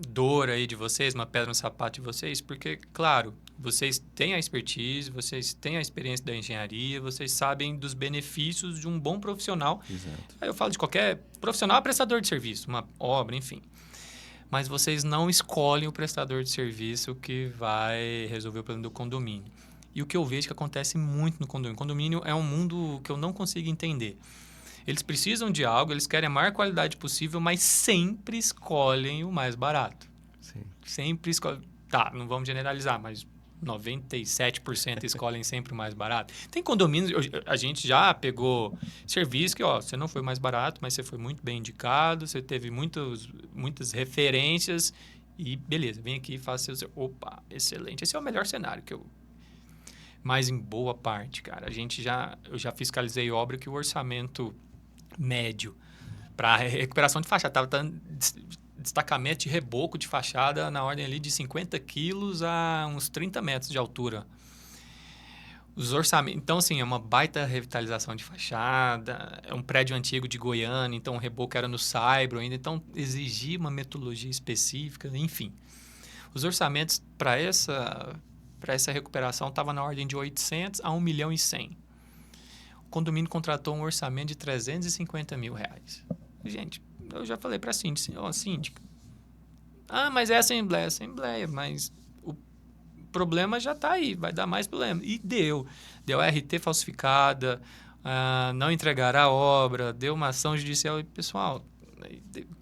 dor aí de vocês, uma pedra no sapato de vocês, porque, claro, vocês têm a expertise, vocês têm a experiência da engenharia, vocês sabem dos benefícios de um bom profissional. Exato. Aí eu falo de qualquer profissional, prestador de serviço, uma obra, enfim. Mas vocês não escolhem o prestador de serviço que vai resolver o problema do condomínio. E o que eu vejo que acontece muito no condomínio. O condomínio é um mundo que eu não consigo entender. Eles precisam de algo, eles querem a maior qualidade possível, mas sempre escolhem o mais barato. Sim. Sempre escolhem. Tá, não vamos generalizar, mas 97% escolhem sempre o mais barato. Tem condomínios, a gente já pegou serviço que, você não foi mais barato, mas você foi muito bem indicado, você teve muitas referências e beleza, vem aqui e faça seu... Opa, excelente. Esse é o melhor cenário que eu... Mas em boa parte, cara, eu já fiscalizei obra que o orçamento médio para recuperação de fachada estava dando destacamento de reboco de fachada na ordem ali de 50 quilos a uns 30 metros de altura. Os orçamentos... Então, assim, é uma baita revitalização de fachada, é um prédio antigo de Goiânia, então o reboco era no Saibro ainda, então exigia uma metodologia específica, enfim. Os orçamentos para essa recuperação estavam na ordem de 800 a 1 milhão e 100. O condomínio contratou um orçamento de 350 mil reais. Gente, eu já falei para a síndica, mas é assembleia, mas problema já está aí, vai dar mais problema. E deu a RT falsificada, não entregar a obra, deu uma ação judicial. E, pessoal,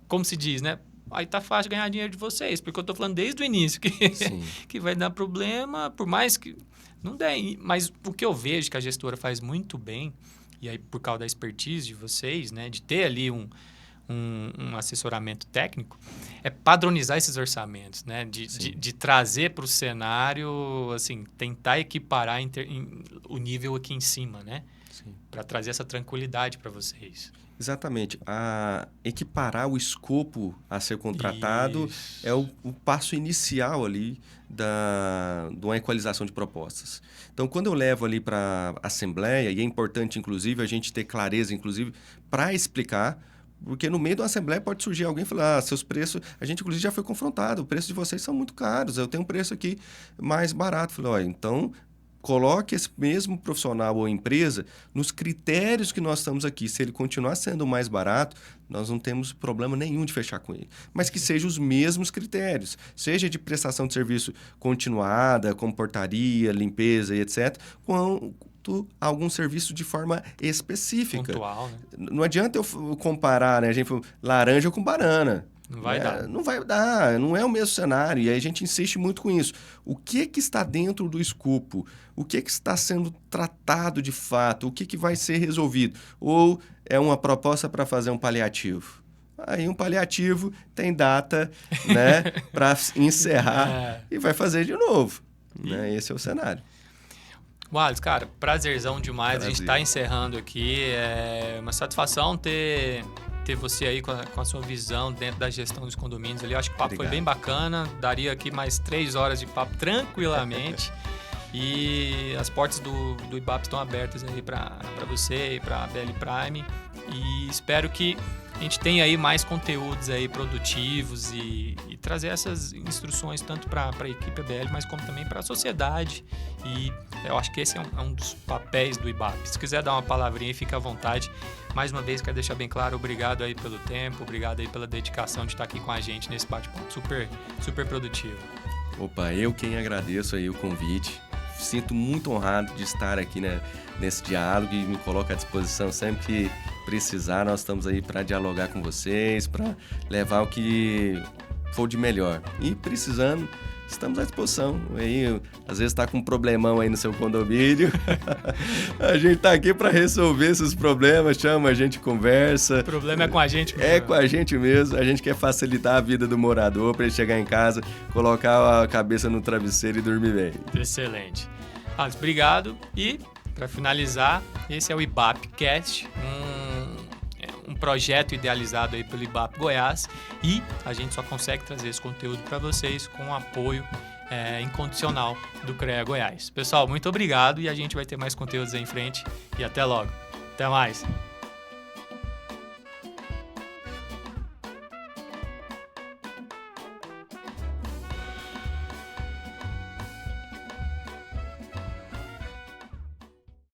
como se diz, né? Aí tá fácil ganhar dinheiro de vocês, porque eu tô falando desde o início que vai dar problema, por mais que não dê. Mas o que eu vejo que a gestora faz muito bem, e aí por causa da expertise de vocês, né, de ter ali um assessoramento técnico, é padronizar esses orçamentos, né? De trazer para o cenário, assim, tentar equiparar o nível aqui em cima, né? Para trazer essa tranquilidade para vocês. Exatamente. Equiparar o escopo a ser contratado é o passo inicial ali de uma equalização de propostas. Então, quando eu levo ali para a Assembleia, e é importante, inclusive, a gente ter clareza, inclusive, para explicar, porque no meio da Assembleia pode surgir alguém e falar, seus preços... A gente, inclusive, já foi confrontado, o preço de vocês são muito caros, eu tenho um preço aqui mais barato. Falei, olha, então... Coloque esse mesmo profissional ou empresa nos critérios que nós estamos aqui. Se ele continuar sendo mais barato, nós não temos problema nenhum de fechar com ele. Mas que sejam os mesmos critérios. Seja de prestação de serviço continuada, como portaria, limpeza e etc., quanto algum serviço de forma específica. Pontual, né? Não adianta eu comparar, né? A gente falou, laranja com banana. Não vai dar. Não vai dar, não é o mesmo cenário. E aí a gente insiste muito com isso. O que está dentro do escopo? O que está sendo tratado de fato? O que vai ser resolvido? Ou é uma proposta para fazer um paliativo? Aí um paliativo tem data, né, para encerrar e vai fazer de novo. Né? Esse é o cenário. Wallace, cara, prazerzão demais. Prazer. A gente está encerrando aqui. É uma satisfação ter você aí com a sua visão dentro da gestão dos condomínios ali. Eu acho que o papo foi bem bacana. Daria aqui mais 3 horas de papo tranquilamente. E as portas do IBAP estão abertas aí para você e para a BL Prime. E espero que a gente tenha aí mais conteúdos aí produtivos e trazer essas instruções tanto para a equipe ABL, mas como também para a sociedade. E eu acho que esse é um dos papéis do IBAP. Se quiser dar uma palavrinha, fica à vontade. Mais uma vez, quero deixar bem claro, obrigado aí pelo tempo, obrigado aí pela dedicação de estar aqui com a gente nesse bate-papo super, super produtivo. Opa, eu quem agradeço aí o convite. Sinto muito honrado de estar aqui, né, nesse diálogo e me coloco à disposição sempre que precisar. Nós estamos aí para dialogar com vocês, para levar o que for de melhor. E precisando, estamos à disposição. Aí, às vezes está com um problemão aí no seu condomínio. A gente está aqui para resolver esses problemas, chama, a gente conversa. O problema é com a gente mesmo. É com a gente mesmo. A gente quer facilitar a vida do morador para ele chegar em casa, colocar a cabeça no travesseiro e dormir bem. Excelente. Alex, obrigado. E, para finalizar, esse é o IBAPcast, um projeto idealizado aí pelo IBAP Goiás, e a gente só consegue trazer esse conteúdo para vocês com o apoio incondicional do CREA Goiás. Pessoal, muito obrigado e a gente vai ter mais conteúdos aí em frente e até logo. Até mais!